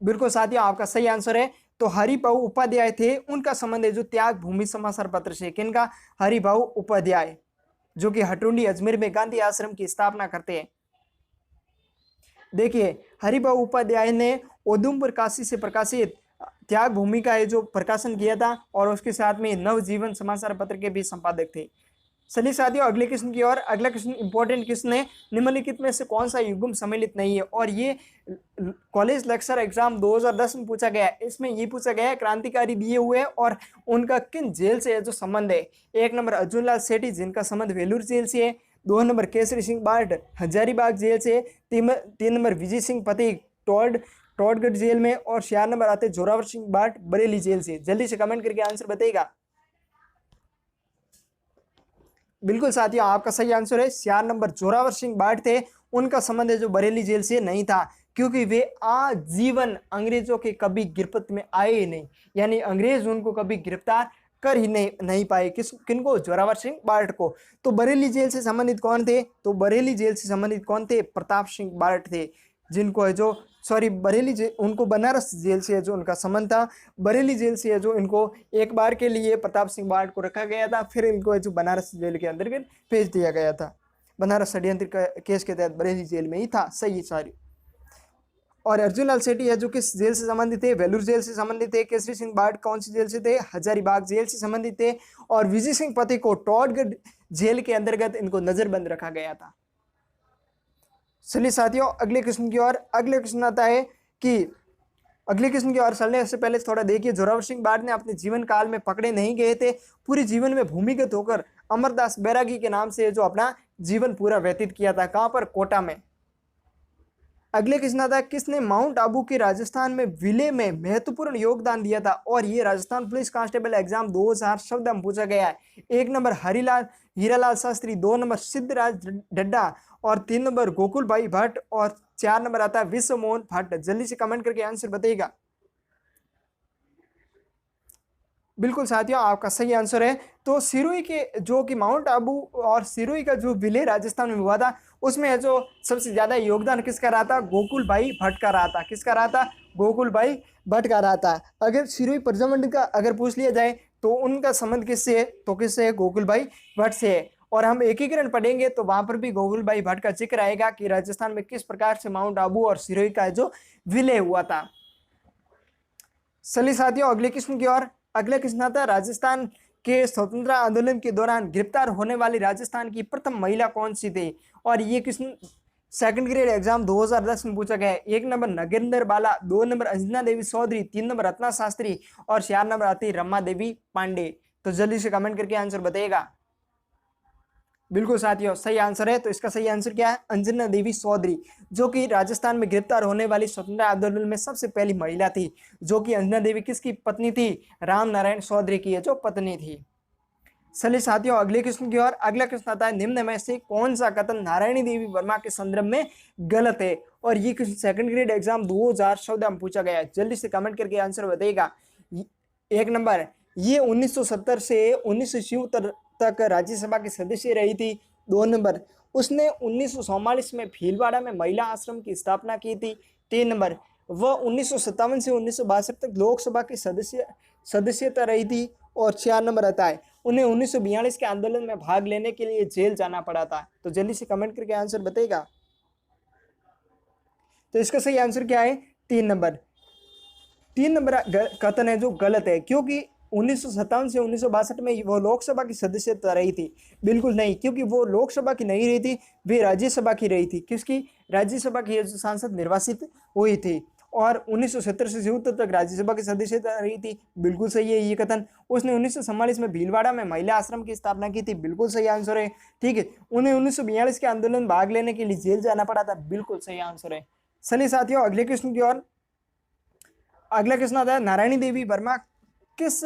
A: बिल्कुल साथियों, आपका सही आंसर है। तो हरिभाऊ उपाध्याय थे, उनका संबंध है जो त्याग भूमि समाचार पत्र से। किनका? हरिभाऊ उपाध्याय, जो कि हटुंडी अजमेर में गांधी आश्रम की स्थापना करते हैं। देखिए, हरिभाऊ उपाध्याय ने उधमपुर काशी से प्रकाशित त्याग भूमि का जो प्रकाशन किया था और उसके साथ में नवजीवन समाचार पत्र के भी संपादक थे। चलिए साथियों, अगले क्वेश्चन की ओर। अगला क्वेश्चन इंपॉर्टेंट क्वेश्चन है, निम्नलिखित में से कौन सा युग्म सम्मिलित नहीं है? और ये कॉलेज लेक्चर एग्जाम 2010 में पूछा गया है। इसमें ये पूछा गया है क्रांतिकारी दिए हुए और उनका किन जेल से जो संबंध है। 1 नंबर अर्जुन लाल सेठी, जिनका संबंध वेलूर जेल से है। 2 नंबर केसरी सिंह बार्ट, हजारीबाग जेल से। 3 नंबर विजय सिंह पथिक, टोडगढ़ जेल में। और 4 नंबर आते जोरावर सिंह बार्ट, बरेली जेल से। जल्दी से कमेंट करके आंसर बताइएगा। बिल्कुल साथियों, आपका सही आंसर है 4 नंबर जोरावर सिंह बार्ट थे। उनका संबंध है जो बरेली जेल से नहीं था, क्योंकि वे आजीवन अंग्रेजों के कभी गिरफ्त में आए ही नहीं, यानी अंग्रेज उनको कभी गिरफ्तार कर ही नहीं पाए। किनको? जोरावर सिंह बार्ट को। तो बरेली जेल से संबंधित कौन थे? तो बरेली जेल से संबंधित कौन थे? प्रताप सिंह बार्ट थे, जिनको है जो बरेली जेल, उनको बनारस जेल से है जो उनका संबंध था। बरेली जेल से है जो इनको एक बार के लिए प्रताप सिंह बार्ट को रखा गया था, फिर इनको है जो बनारस जेल के अंतर्गत भेज दिया गया था। बनारस षड्यंत्र केस के तहत बरेली जेल में ही था। सही है सारी। और अर्जुन लाल सेठी है जो किस जेल से संबंधित थे? वेलूर जेल से संबंधित थे। केसरी सिंह बार्ड कौन सी जेल से थे? हजारीबाग जेल से संबंधित थे। और विजय सिंह पति को टॉडगढ़ जेल के अंतर्गत इनको नजरबंद रखा गया था। चलिए साथियों अगले क्वेश्चन की ओर। अगले क्वेश्चन आता है कि अगले क्वेश्चन की ओर चलने से पहले थोड़ा देखिए, जोरावर सिंह बार्ड ने अपने जीवन काल में पकड़े नहीं गए थे, पूरे जीवन में भूमिगत होकर अमरदास बैरागी के नाम से जो अपना जीवन पूरा व्यतीत किया था। कहां पर? कोटा में। अगले क्वेश्चन आता है किसने माउंट आबू के राजस्थान में विलय में महत्वपूर्ण योगदान दिया था? और ये राजस्थान पुलिस कांस्टेबल एग्जाम 2000 शब्द में पूछा गया है। 1 नंबर हरिलाल हीरालाल शास्त्री, 2 नंबर सिद्धराज ढड्डा, और 3 नंबर गोकुल भाई भट्ट, और 4 नंबर आता है विश्व मोहन भट्ट। जल्दी से कमेंट करके आंसर बताइएगा। बिल्कुल साथियों आपका सही आंसर है। तो सिरोही के जो कि माउंट आबू और सिरोही का जो विलय राजस्थान में हुआ था, उसमें जो सबसे ज्यादा योगदान किसका रहा था? गोकुल भाई भट्ट का रहा था। किसका रहा था? गोकुल भाई भट्ट का रहा था। अगर सिरोही प्रजामंडल का अगर पूछ लिया जाए तो उनका संबंध किससे है? तो किससे है? गोकुल भाई भट्ट से है। और हम एकीकरण पढ़ेंगे तो वहां पर भी गोकुल भाई भट्ट का जिक्र आएगा कि राजस्थान में किस प्रकार से माउंट आबू और सिरोही का जो विलय हुआ था। चलिए साथियों अगले क्वेश्चन की ओर। अगला क्वेश्चन आता है राजस्थान के स्वतंत्रता आंदोलन के दौरान गिरफ्तार होने वाली राजस्थान की प्रथम महिला कौन सी थी? और ये क्वेश्चन सेकंड ग्रेड एग्जाम 2010 में पूछा गया है। 1 नंबर नगेंद्र बाला, 2 नंबर अंजना देवी चौधरी, 3 नंबर रत्ना शास्त्री, और 4 नंबर आती है रमा देवी पांडे। तो जल्दी से कमेंट करके आंसर बताइएगा। बिल्कुल साथियों सही आंसर है। तो इसका सही आंसर क्या है? अंजना देवी चौधरी, जो कि राजस्थान में गिरफ्तार होने वाली स्वतंत्रता आंदोलन में सबसे पहली महिला थी। जो कि अंजना देवी किसकी पत्नी थी? राम नारायण चौधरी की जो पत्नी थी। चलिए साथियों अगले क्वेश्चन की ओर। अगला क्वेश्चन आता है निम्न में से कौन सा कथन नारायणी देवी वर्मा के संदर्भ में गलत है? और ये क्वेश्चन सेकंड ग्रेड एग्जाम 2014 में पूछा गया है। जल्दी से कमेंट करके आंसर बताइएगा। 1 नंबर ये 1970 से 1977 तक राज्यसभा की सदस्य रही थी। 2 नंबर उसने 1944 में भीलवाड़ा में महिला आश्रम की स्थापना की थी। 3 नंबर वह 1957 से 1962 तक लोकसभा की सदस्यता रही थी। और 4 नंबर आता है उन्हें 1942 के आंदोलन में भाग लेने के लिए जेल जाना पड़ा था। तो जल्दी से कमेंट करके आंसर बताइएगा। तो इसका सही आंसर क्या है? 3 नंबर। 3 नंबर कथन है जो गलत है, क्योंकि 1957 से 1962 में वो लोकसभा की सदस्यता रही थी। बिल्कुल नहीं, क्योंकि वो लोकसभा की नहीं रही थी, वे राज्यसभा की रही थी। किसकी? राज्यसभा की सांसद निर्वाचित हुई थी। और 1970 से 77 तक राज्यसभा की सदस्यता रही थी। बिल्कुल सही है ये कथन। उसने 1944 में भीलवाड़ा में महिला आश्रम की स्थापना की थी। बिल्कुल सही आंसर है। ठीक है, उन्हें 1942 के आंदोलन में भाग लेने के लिए जेल जाना पड़ा था। बिल्कुल सही आंसर है। चलिए साथियों अगले क्वेश्चन की ओर। अगला क्वेश्चन आता है नारायणी देवी वर्मा किस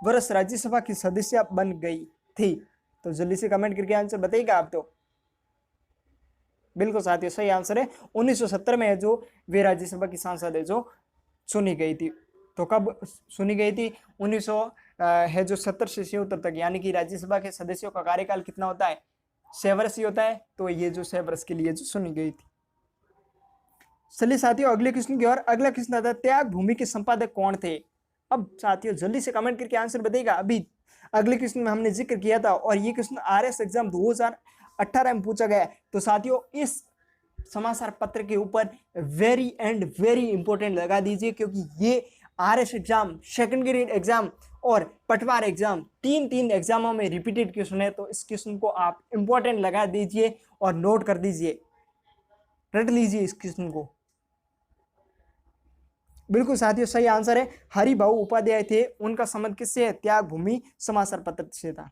A: वर्ष राज्यसभा की सदस्य बन गई थी? तो जल्दी से कमेंट करके आंसर बताइएगा आप। तो बिल्कुल साथियों सही आंसर है 1970 में है जो वे राज्यसभा की सांसद है जो चुनी गई थी। तो कब चुनी गई थी? 1900 है जो 70 से 77 तक, यानी कि राज्यसभा के सदस्यों का कार्यकाल कितना होता है? 6 वर्ष ही होता है। तो ये जो 6 वर्ष के लिए जो चुनी गई थी। चलिए साथियों अगले क्वेश्चन की ओर। अगला क्वेश्चन आता है त्याग भूमि के संपादक कौन थे? अब साथियों जल्दी से कमेंट करके आंसर बताइएगा। अभी अगले क्वेश्चन में हमने जिक्र किया था और ये क्वेश्चन आरएस एग्जाम 2018 में पूछा गया है। तो साथियों इस समाचार पत्र के ऊपर वेरी एंड वेरी इंपॉर्टेंट लगा दीजिए, क्योंकि ये RS exam, second grade exam और पटवार एग्जाम तीन एग्जामों में रिपीटेड क्वेश्चन है। तो इस क्वेश्चन को आप इंपॉर्टेंट लगा दीजिए और नोट कर दीजिए, रट लीजिए इस क्वेश्चन को। बिल्कुल साथियों सही आंसर है हरिभाऊ उपाध्याय थे। उनका संबंध किससे है? त्याग भूमि समाचार पत्र से था।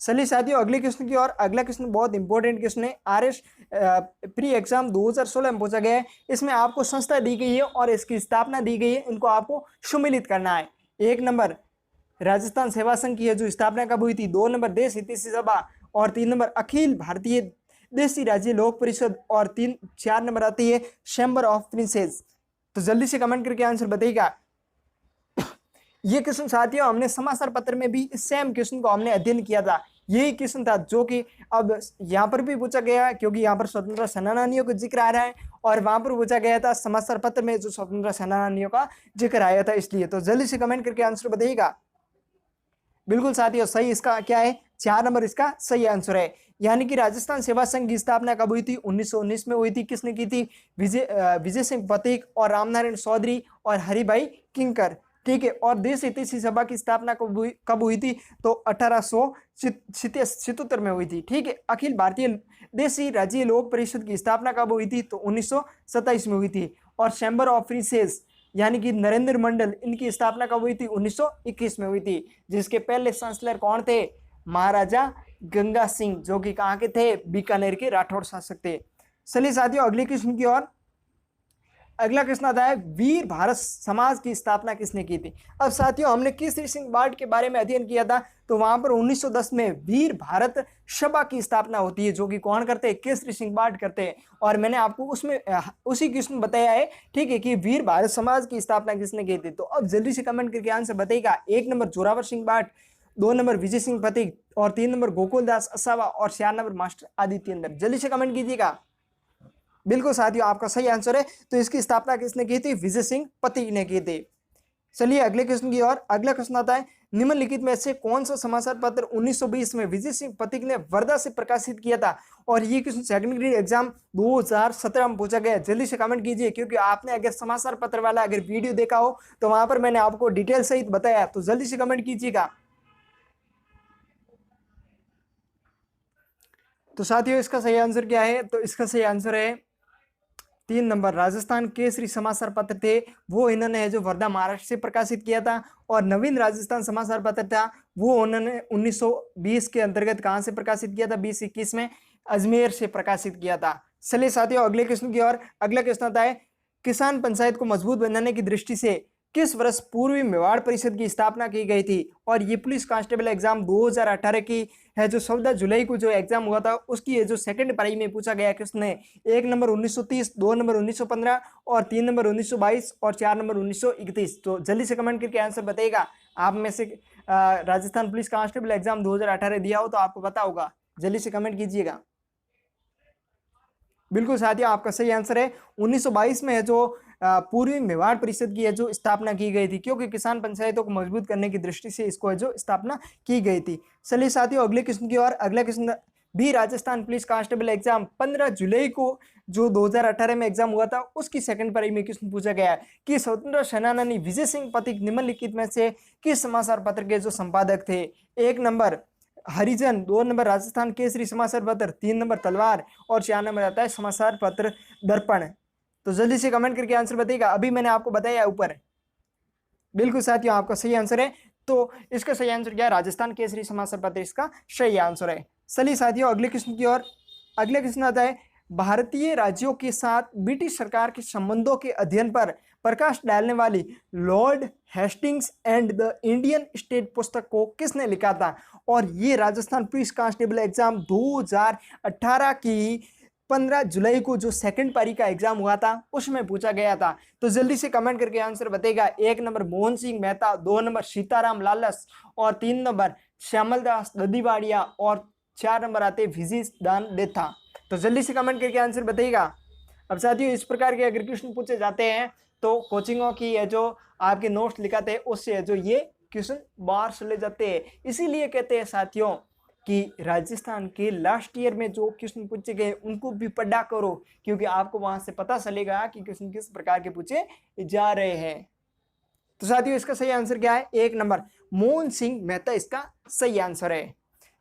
A: चलिए साथियों अगले क्वेश्चन की ओर। अगला क्वेश्चन बहुत इंपॉर्टेंट क्वेश्चन है, आरएस प्री एग्जाम 2016 में पूछा गया है। इसमें आपको संस्था दी गई है और इसकी स्थापना दी गई है, इनको आपको सम्मिलित करना है। 1 नंबर राजस्थान सेवा संघ की है जो स्थापना कब हुई थी? 2 नंबर देश हितैषी सभा, और 3 नंबर अखिल भारतीय देशी राज्य लोक परिषद, और 4 नंबर आती है चैम्बर ऑफ प्रिंसेस। तो जल्दी से कमेंट करके आंसर बताइएगा। ये क्वेश्चन साथियों हमने समाचार पत्र में भी सेम क्वेश्चन को हमने अध्ययन किया था। यही क्वेश्चन था जो कि अब यहाँ पर भी पूछा गया है, क्योंकि यहाँ पर स्वतंत्रता सेनानियों का जिक्र आ रहा है और वहां पर पूछा गया था समाचार पत्र में जो स्वतंत्रता सेनानियों का जिक्र आया था, इसलिए। तो जल्दी से कमेंट करके आंसर बताइएगा। बिल्कुल साथियों सही इसका क्या है? 4 नंबर इसका सही आंसर है। यानी कि राजस्थान सेवा संघ की स्थापना कब हुई थी? 1919 में हुई थी। किसने की थी? विजय सिंह पथिक और रामनारायण चौधरी और हरिभाई किंकर। ठीक है। और देश हितैषी सभा की स्थापना कब हुई थी? तो 1877 में हुई थी। ठीक है। अखिल भारतीय देशी राज्य लोक परिषद की स्थापना कब हुई थी? तो 1927 में हुई थी। और चैम्बर ऑफ रिसेस यानी कि नरेंद्र मंडल, इनकी स्थापना कब हुई थी? 1921 में हुई थी। जिसके पहले चांसलर कौन थे? महाराजा गंगा सिंह, जो कि कहाँ के थे? बीकानेर के राठौड़ शासक थे। चलिए साथियों अगले क्वेश्चन की ओर। अगला क्वेश्चन आता है वीर भारत समाज की स्थापना किसने की थी? अब साथियों हमने केसरी सिंह बार्ट के बारे में अध्ययन किया था, तो वहां पर 1910 में वीर भारत सभा की स्थापना होती है, जो कि कौन करते हैं? केसरी सिंह बार्ट करते हैं। और मैंने आपको उसमें उसी क्वेश्चन बताया है, ठीक है, कि वीर भारत समाज की स्थापना किसने की थी। तो अब जल्दी से कमेंट करके आंसर बताइएगा। 1 नंबर जोरावर सिंह बार्ट, 2 नंबर विजय सिंह पथिक और 3 नंबर गोकुलदास असावा और 4 नंबर मास्टर आदित्येंद्र। जल्दी से कमेंट कीजिएगा। बिल्कुल साथियों आपका सही आंसर है। तो इसकी स्थापना किसने की थी? विजय सिंह पथिक ने की थी। चलिए अगले क्वेश्चन की ओर। अगला क्वेश्चन आता है निम्नलिखित में से कौन सा समाचार पत्र 1920 में विजय सिंह पथिक ने वर्धा से प्रकाशित किया था? और ये क्वेश्चन सेकंड ग्रेड एग्जाम 2017 में पूछा गया। जल्दी से कमेंट कीजिए, क्योंकि आपने अगर समाचार पत्र वाला अगर वीडियो देखा हो तो वहां पर मैंने आपको डिटेल सहित बताया, तो जल्दी से कमेंट कीजिएगा। तो साथियों इसका सही आंसर क्या है? तो इसका सही आंसर है 3 नंबर राजस्थान केसरी समाचार पत्र थे, वो इन्होंने है जो वर्धा महाराष्ट्र से प्रकाशित किया था। और नवीन राजस्थान समाचार पत्र था, वो उन्होंने 1920 के अंतर्गत कहां से प्रकाशित किया था? 2021 में अजमेर से प्रकाशित किया था। चलिए साथियों अगले क्वेश्चन की ओर। अगला क्वेश्चन आता है किसान पंचायत को मजबूत बनाने की दृष्टि से किस वर्ष पूर्वी मेवाड़ परिषद की स्थापना की गई थी? और ये पुलिस कांस्टेबल एग्जाम 2018 की है जो 14 जुलाई को जो एग्जाम हुआ था, उसकी है जो सेकंड पारी में पूछा गया क्वेश्चन है। 1 नंबर 1930, 2 नंबर 1915 और 3 नंबर 1922 और 4 नंबर 1931। तो जल्दी से कमेंट करके आंसर बताइएगा। आप में से राजस्थान पुलिस कांस्टेबल एग्जाम 2018 दिया हो तो आपको पता होगा। जल्दी से कमेंट कीजिएगा। बिल्कुल साथियों आपका सही आंसर है 1922 में है जो पूर्वी मेवाड़ परिषद की है जो स्थापना की गई थी, क्योंकि किसान पंचायतों को मजबूत करने की दृष्टि से इसको है जो स्थापना की गई थी। चलिए साथियों अगले क्वेश्चन की ओर। अगला क्वेश्चन भी राजस्थान पुलिस कांस्टेबल एग्जाम 15 जुलाई को जो 2018 में एग्जाम हुआ था, उसकी सेकंड पारी में क्वेश्चन पूछा गया है कि स्वतंत्र सेनानी विजय सिंह पथिक निम्नलिखित में से किस समाचार पत्र के जो संपादक थे? 1 नंबर हरिजन, 2 नंबर राजस्थान केसरी समाचार पत्र, 3 नंबर तलवार और 4 नंबर आता है समाचार पत्र दर्पण। तो जल्दी से कमेंट करके आंसर बताइएगा। अभी मैंने आपको बताया ऊपर। बिल्कुल साथियों आपका सही आंसर है। तो इसका सही आंसर क्या है? राजस्थान केसरी समाचार पत्र इसका सही आंसर है। चलिए साथियों अगले क्वेश्चन की ओर। अगले क्वेश्चन आता है भारतीय राज्यों के साथ ब्रिटिश सरकार के संबंधों के अध्ययन पर प्रकाश डालने वाली Lord Hastings and the Indian state पुस्तक को किसने लिखा था? और ये राजस्थान पुलिस कांस्टेबल एग्जाम 2018 की 15 जुलाई को जो सेकंड पारी का एग्जाम हुआ था उसमें पूछा गया था। तो जल्दी से कमेंट करके आंसर बताइएगा। 1 नंबर मोहन सिंह मेहता, 2 नंबर सीताराम लालस और 3 नंबर श्यामल दास ददीवाड़िया और 4 नंबर आते विजय दान देथा। तो जल्दी से कमेंट करके आंसर बताइएगा। अब साथियों इस प्रकार के अगर क्वेश्चन पूछे जाते हैं तो कोचिंगों की है जो आपके नोट्स लिखाते हैं उससे है जो ये क्वेश्चन बाहर चले जाते हैं। इसीलिए कहते हैं साथियों कि राजस्थान के लास्ट ईयर में जो क्वेश्चन पूछे गए उनको भी पढ़ा करो, क्योंकि आपको वहां से पता चलेगा कि क्वेश्चन किस प्रकार के पूछे जा रहे हैं। तो साथियों इसका सही आंसर क्या है? 1 नंबर मोहन सिंह मेहता इसका सही आंसर है।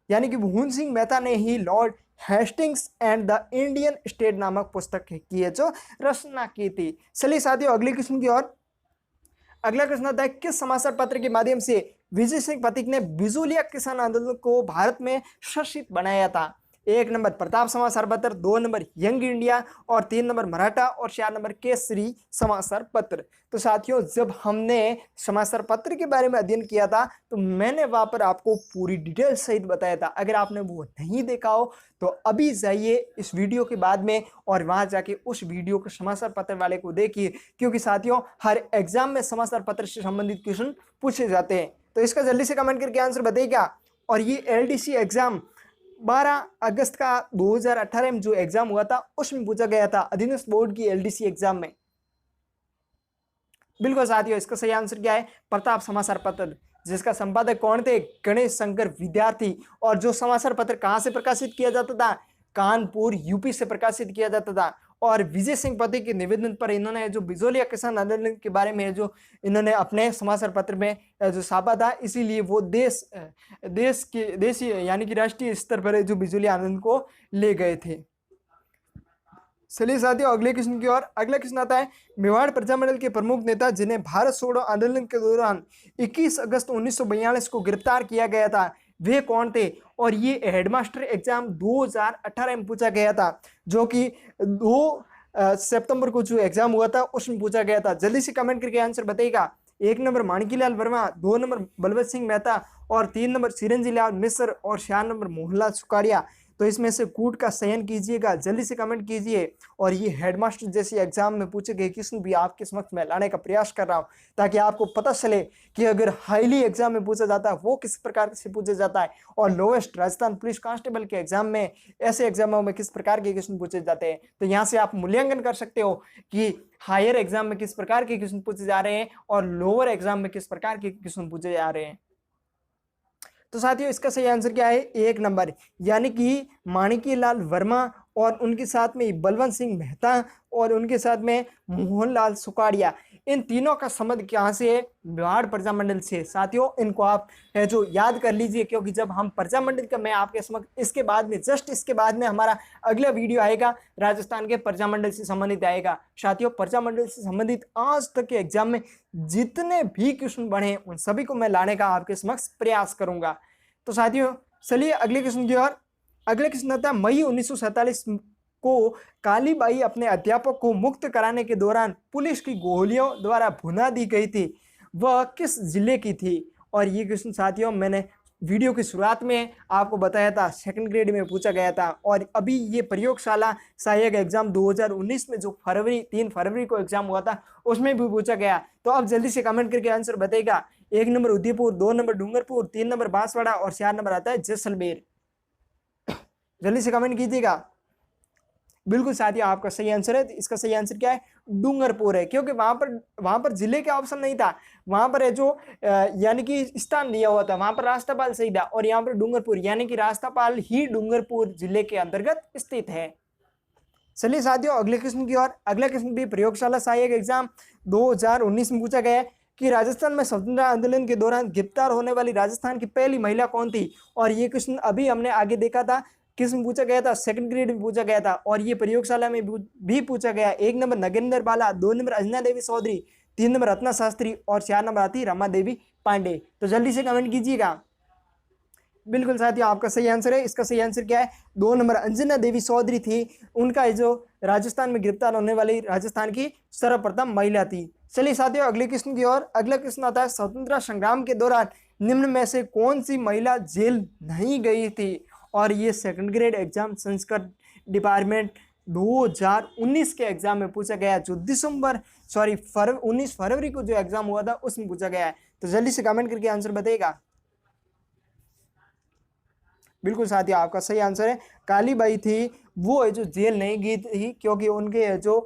A: यानी कि मोहन सिंह मेहता ने ही Lord Hastings and the Indian state नामक पुस्तक की है जो रचना की थी। चलिए साथियों अगले क्वेश्चन की ओर। अगला क्वेश्चन आता है किस समाचार पत्र के माध्यम से विजय सिंह पथिक ने बिजोलिया किसान आंदोलन को भारत में शासित बनाया था? 1 नंबर प्रताप समाचार पत्र, 2 नंबर यंग इंडिया और 3 नंबर मराठा और 4 नंबर केसरी समाचार पत्र। तो साथियों जब हमने समाचार पत्र के बारे में अध्ययन किया था तो मैंने वहां पर आपको पूरी डिटेल सहित बताया था। अगर आपने वो नहीं देखा हो तो अभी जाइए इस वीडियो के बाद में और वहां जाके उस वीडियो को समाचार पत्र वाले को देखिए, क्योंकि साथियों हर एग्जाम में समाचार पत्र से संबंधित क्वेश्चन पूछे जाते हैं। तो इसका जल्दी से कमेंट करके आंसर बताइएगा। और ये एलडीसी एग्जाम 12 अगस्त का 2018 में जो एग्जाम हुआ था उसमें पूछा गया था, अधीनस्थ बोर्ड की एलडीसी एग्जाम में। बिल्कुल साथियों इसका सही आंसर क्या है? प्रताप समाचार पत्र। जिसका संपादक कौन थे? गणेश शंकर विद्यार्थी। और जो समाचार पत्र कहाँ से प्रकाशित किया जाता था? कानपुर यूपी से प्रकाशित किया जाता था। और विजय सिंह पति के निवेदन पर इन्होंने जो बिजोलिया किसान आंदोलन के बारे में जो इन्होंने अपने समाचार पत्र में जो छापा था, इसीलिए वो देशी यानी कि राष्ट्रीय स्तर पर जो बिजोलिया आंदोलन को ले गए थे। चलिए साथियों अगले क्वेश्चन की ओर। अगला क्वेश्चन आता है, मेवाड़ प्रजामंडल के प्रमुख नेता जिन्हें भारत छोड़ो आंदोलन के दौरान 21 अगस्त 1942 को गिरफ्तार किया गया था, वे कौन थे? और ये हेडमास्टर एग्जाम 2018 में पूछा गया था, जो कि 2 सितंबर को जो एग्जाम हुआ था उसमें पूछा गया था। जल्दी से कमेंट करके आंसर बताइएगा। 1 नंबर माणिकीलाल वर्मा, 2 नंबर बलवंत सिंह मेहता और 3 नंबर चिरंजी लाल मिश्र और 4 नंबर मोहनलाल सुखाड़िया। तो इसमें से कूट का चयन कीजिएगा, जल्दी से कमेंट कीजिए। और ये हेडमास्टर जैसी एग्जाम में पूछे गए क्वेश्चन भी आपके समक्ष में लाने का प्रयास कर रहा हूँ, ताकि आपको पता चले कि अगर हाईली एग्जाम में पूछा जाता है वो किस प्रकार से पूछा जाता है, और लोएस्ट राजस्थान पुलिस कांस्टेबल के एग्जाम में, ऐसे एग्जामों में किस प्रकार के क्वेश्चन पूछे जाते हैं। तो यहाँ से आप मूल्यांकन कर सकते हो कि हायर एग्जाम में किस प्रकार के क्वेश्चन पूछे जा रहे हैं और लोअर एग्जाम में किस प्रकार के क्वेश्चन पूछे जा रहे हैं। तो साथियों इसका सही आंसर क्या है? 1 नंबर, यानी कि माणिकीलाल वर्मा और उनके साथ में बलवंत सिंह मेहता और उनके साथ में मोहनलाल सुखाड़िया, इन तीनों का संबंध कहाँ से है? मेवाड़ प्रजामंडल से। साथियों इनको आप है जो याद कर लीजिए, क्योंकि जब हम प्रजामंडल का मैं आपके समक्ष इसके बाद में जस्ट इसके बाद में हमारा अगला वीडियो आएगा राजस्थान के प्रजामंडल से संबंधित आएगा। साथियों प्रजामंडल से संबंधित आज तक के एग्जाम में जितने भी क्वेश्चन बने उन सभी को मैं लाने का आपके समक्ष प्रयास करूंगा। तो साथियों चलिए अगले क्वेश्चन की ओर। अगले क्वेश्चन आता है, मई 1947 को कालीबाई अपने अध्यापक को मुक्त कराने के दौरान पुलिस की गोलियों द्वारा भुना दी गई थी, वह किस जिले की थी? और ये क्वेश्चन साथियों मैंने वीडियो की शुरुआत में आपको बताया था, 2nd ग्रेड में पूछा गया था। और अभी ये प्रयोगशाला सहायक एग्जाम 2019 में जो 3 फरवरी को एग्जाम हुआ था उसमें भी पूछा गया। तो अब जल्दी से कमेंट करके आंसर बताइएगा। 1 number Udaipur, 2 number Dungarpur, 3 number Banswara और 4 नंबर आता है जैसलमेर। जल्दी से कमेंट कीजिएगा। बिल्कुल साथियों आपका सही आंसर है। इसका सही आंसर क्या है? डूंगरपुर है, क्योंकि वहां पर जिले का ऑप्शन नहीं था, वहां पर है जो यानी कि स्थान दिया हुआ था, वहां पर रास्तापाल सही था, और यहाँ पर डूंगरपुर यानी कि रास्तापाल ही डूंगरपुर जिले के अंतर्गत स्थित है। चलिए साथियों अगले क्वेश्चन की ओर। अगला क्वेश्चन भी प्रयोगशाला सहायक एग्जाम 2019 में पूछा गया है कि राजस्थान में स्वतंत्रता आंदोलन के दौरान गिरफ्तार होने वाली राजस्थान की पहली महिला कौन थी? और ये क्वेश्चन अभी हमने आगे देखा था, किसमें पूछा गया था? 2nd ग्रेड में पूछा गया था, और ये प्रयोगशाला में भी पूछा गया। 1 नंबर नगेंद्र बाला, 2 नंबर अंजना देवी चौधरी, 3 नंबर रत्ना शास्त्री और 4 नंबर आती रमा देवी पांडे। तो जल्दी से कमेंट कीजिएगा। बिल्कुल साथियों आपका सही आंसर है। इसका सही आंसर क्या है? 2 नंबर अंजना देवी चौधरी थी, उनका जो राजस्थान में गिरफ्तार होने वाली राजस्थान की सर्वप्रथम महिला थी। चलिए साथियों अगले क्वेश्चन की ओर। अगला क्वेश्चन आता है, स्वतंत्रता संग्राम के दौरान निम्न में से कौन सी महिला जेल नहीं गई थी? और ये 2nd grade exam Sanskrit department 2019 के एग्जाम में पूछा गया, जो 19 फरवरी को जो एग्जाम हुआ था उसमें पूछा गया है। तो जल्दी से कमेंट करके आंसर बताइएगा। बिल्कुल साथियों आपका सही आंसर है, कालीबाई थी, वो जो जेल नहीं गई थी, क्योंकि उनके जो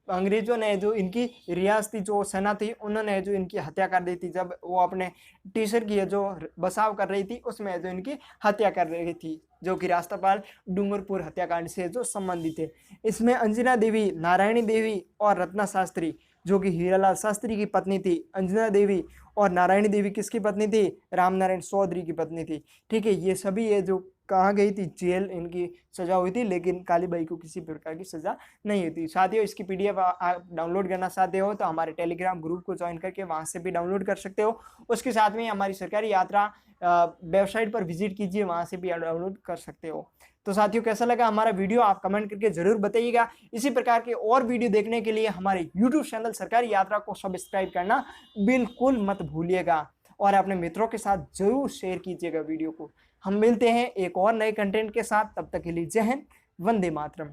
A: अंग्रेजों ने जो इनकी रियासती जो सेना थी उन्होंने जो इनकी हत्या कर दी थी, जब वो अपने टीचर की जो बचाव कर रही थी उसमें जो इनकी हत्या कर रही थी, जो कि रास्तापाल डूंगरपुर हत्याकांड से जो संबंधित थे। इसमें अंजना देवी, नारायणी देवी और रत्ना शास्त्री, जो कि हीरालाल शास्त्री की पत्नी थी। अंजना देवी और नारायणी देवी किसकी पत्नी थी? रामनारायण चौधरी की पत्नी थी। ठीक है, ये सभी ये जो कहाँ गई थी जेल, इनकी सजा हुई थी, लेकिन कालीबाई को किसी प्रकार की सजा नहीं हुई थी। साथियों इसकी PDF आप डाउनलोड करना चाहते हो तो हमारे टेलीग्राम ग्रुप को ज्वाइन करके वहाँ से भी डाउनलोड कर सकते हो। उसके साथ में हमारी सरकारी यात्रा वेबसाइट पर विजिट कीजिए, वहाँ से भी डाउनलोड कर सकते हो। तो साथियों कैसा लगा हमारा वीडियो आप कमेंट करके जरूर बताइएगा। इसी प्रकार के और वीडियो देखने के लिए हमारे YouTube चैनल सरकारी यात्रा को सब्सक्राइब करना बिल्कुल मत भूलिएगा, और अपने मित्रों के साथ जरूर शेयर कीजिएगा वीडियो को। हम मिलते हैं एक और नए कंटेंट के साथ, तब तक के लिए जय हिंद, वंदे मातरम।